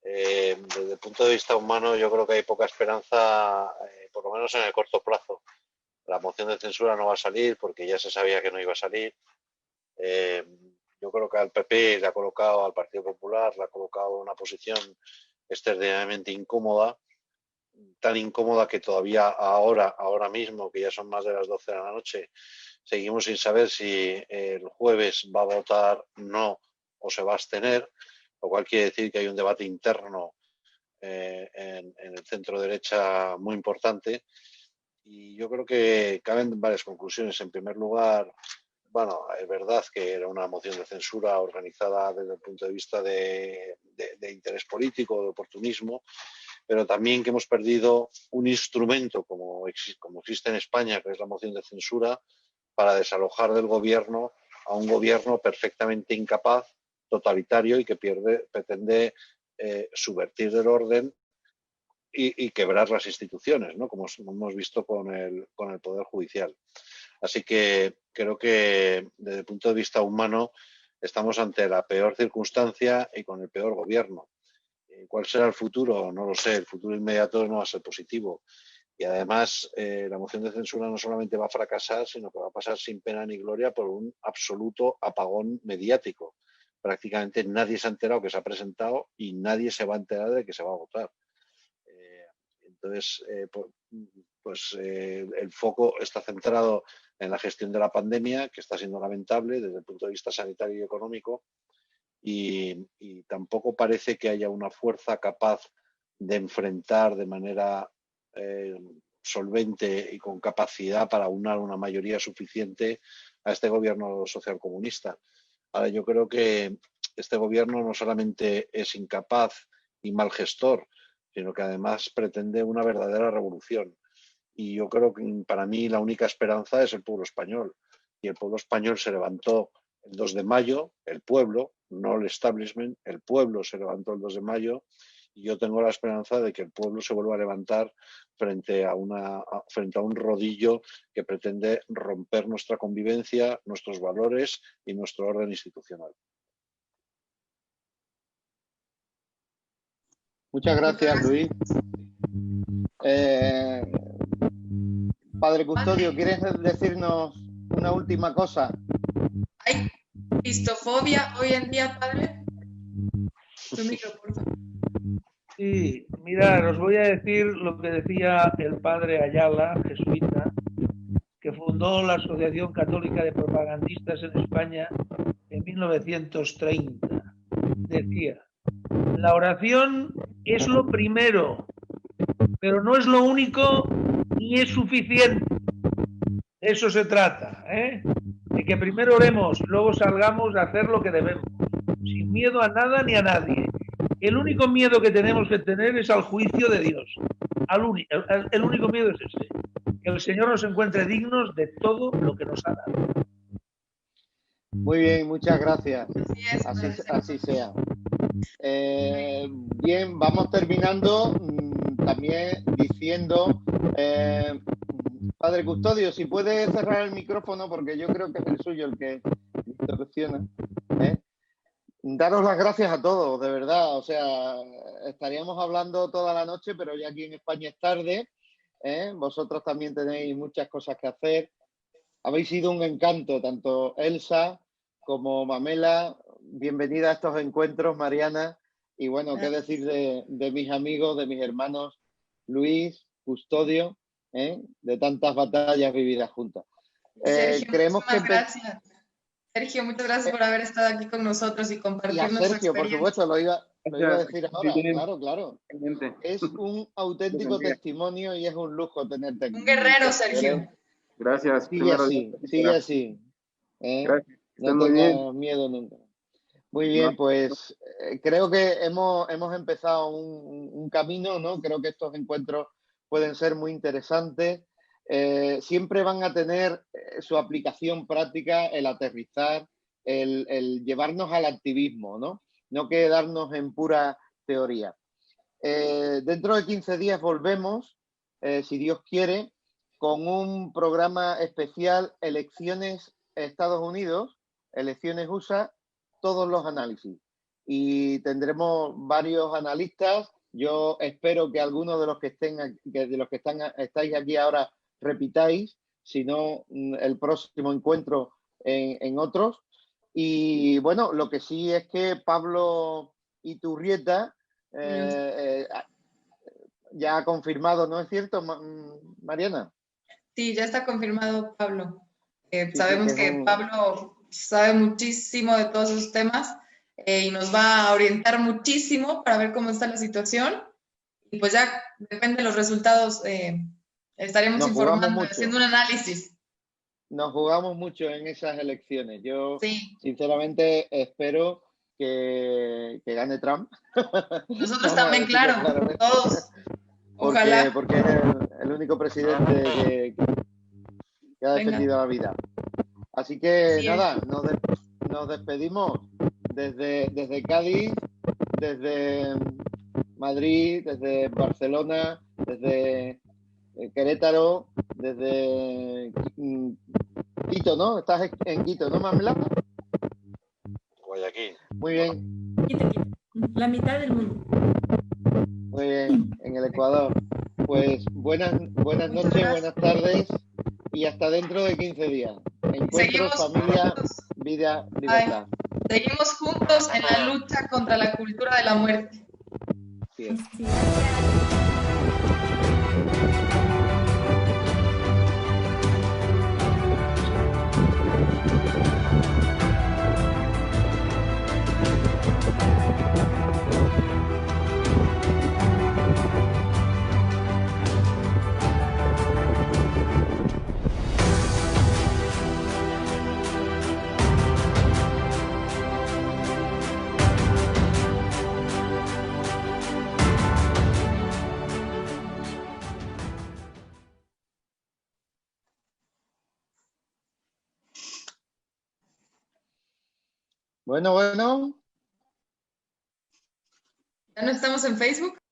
Desde el punto de vista humano, yo creo que hay poca esperanza, por lo menos en el corto plazo. La moción de censura no va a salir porque ya se sabía que no iba a salir. Yo creo que al PP le ha colocado, al Partido Popular, le ha colocado una posición extraordinariamente incómoda, tan incómoda que todavía ahora mismo, que ya son más de las 12 de la noche, seguimos sin saber si el jueves va a votar no o se va a abstener, lo cual quiere decir que hay un debate interno en el centro derecha muy importante. Y yo creo que caben varias conclusiones. En primer lugar, bueno, es verdad que era una moción de censura organizada desde el punto de vista de interés político, de oportunismo, pero también que hemos perdido un instrumento como existe en España, que es la moción de censura, para desalojar del gobierno a un gobierno perfectamente incapaz, totalitario y que pretende subvertir el orden y quebrar las instituciones, ¿no? Como hemos visto con el Poder Judicial. Así que creo que desde el punto de vista humano estamos ante la peor circunstancia y con el peor gobierno. ¿Cuál será el futuro? No lo sé. El futuro inmediato no va a ser positivo. Y además, la moción de censura no solamente va a fracasar, sino que va a pasar sin pena ni gloria por un absoluto apagón mediático. Prácticamente nadie se ha enterado que se ha presentado y nadie se va a enterar de que se va a votar. Entonces, el foco está centrado en la gestión de la pandemia, que está siendo lamentable desde el punto de vista sanitario y económico, y tampoco parece que haya una fuerza capaz de enfrentar de manera solvente y con capacidad para aunar una mayoría suficiente a este gobierno socialcomunista. Ahora, yo creo que este gobierno no solamente es incapaz y mal gestor, sino que además pretende una verdadera revolución. Y yo creo que para mí la única esperanza es el pueblo español. Y el pueblo español se levantó el 2 de mayo, el pueblo, no el establishment, el pueblo se levantó el 2 de mayo, y yo tengo la esperanza de que el pueblo se vuelva a levantar frente a un rodillo que pretende romper nuestra convivencia, nuestros valores y nuestro orden institucional.
Muchas gracias, Luis. Padre Custodio, ¿quieres decirnos una última cosa?
¿Hay cristofobia hoy en día, padre? Tu micro, por favor.
Sí, mirad, os voy a decir lo que decía el padre Ayala, jesuita, que fundó la Asociación Católica de Propagandistas en España en 1930. Decía: la oración es lo primero, pero no es lo único ni es suficiente. De eso se trata, de que primero oremos, luego salgamos a hacer lo que debemos, sin miedo a nada ni a nadie. El único miedo que tenemos que tener es al juicio de Dios. El único miedo es ese, que el Señor nos encuentre dignos de todo lo que nos ha dado.
Muy bien, muchas gracias. Así sea. Bien, vamos terminando también diciendo, Padre Custodio, si puede cerrar el micrófono, porque yo creo que es el suyo el que interrupciona. Daros las gracias a todos, de verdad. O sea, estaríamos hablando toda la noche, pero ya aquí en España es tarde. Vosotros también tenéis muchas cosas que hacer. Habéis sido un encanto, tanto Elsa como Mamela. Bienvenida a estos encuentros, Mariana. Y bueno, qué decir de mis amigos, de mis hermanos Luis, Custodio, de tantas batallas vividas juntas.
Sergio,
creemos que
gracias. Sergio, muchas gracias por haber estado aquí con nosotros y compartir nuestra
Sergio,
experiencia.
por supuesto, lo iba a decir ahora. Claro. Es un auténtico testimonio y es un lujo tenerte aquí.
Un guerrero, Sergio.
Gracias.
Sigue así. No tengas miedo nunca. Muy bien, pues creo que hemos empezado un camino, ¿no? Creo que estos encuentros pueden ser muy interesantes. Siempre van a tener su aplicación práctica, el aterrizar, el llevarnos al activismo, no quedarnos en pura teoría. Dentro de 15 días volvemos, si Dios quiere, con un programa especial, elecciones Estados Unidos, elecciones USA, todos los análisis. Y tendremos varios analistas. Yo espero que algunos de los que estáis aquí ahora repitáis, si no el próximo encuentro en otros. Y bueno, lo que sí es que Pablo Iturrieta ya ha confirmado, ¿no es cierto, Mariana?
Sí, ya está confirmado, Pablo. Sabemos que Pablo sabe muchísimo de todos esos temas y nos va a orientar muchísimo para ver cómo está la situación. Y pues ya depende de los resultados. Estaremos informando, haciendo un análisis.
Nos jugamos mucho en esas elecciones. Yo, sinceramente, espero que gane Trump.
Nosotros también, claro, todos. Ojalá.
Porque es el único presidente que ha defendido la vida. Así que nada, nos despedimos desde Cádiz, desde Madrid, desde Barcelona, desde Querétaro, desde Quito, ¿no? Estás en Quito, ¿no, Mamela?
Guayaquil.
Muy bien.
Quito. La mitad del mundo.
en el Ecuador. Pues buenas noches, buenas tardes y hasta dentro de 15 días. Encuentros, familia, vida, libertad.
Seguimos juntos en la lucha contra la cultura de la muerte.
Sí es. Bueno.
¿Ya no estamos en Facebook?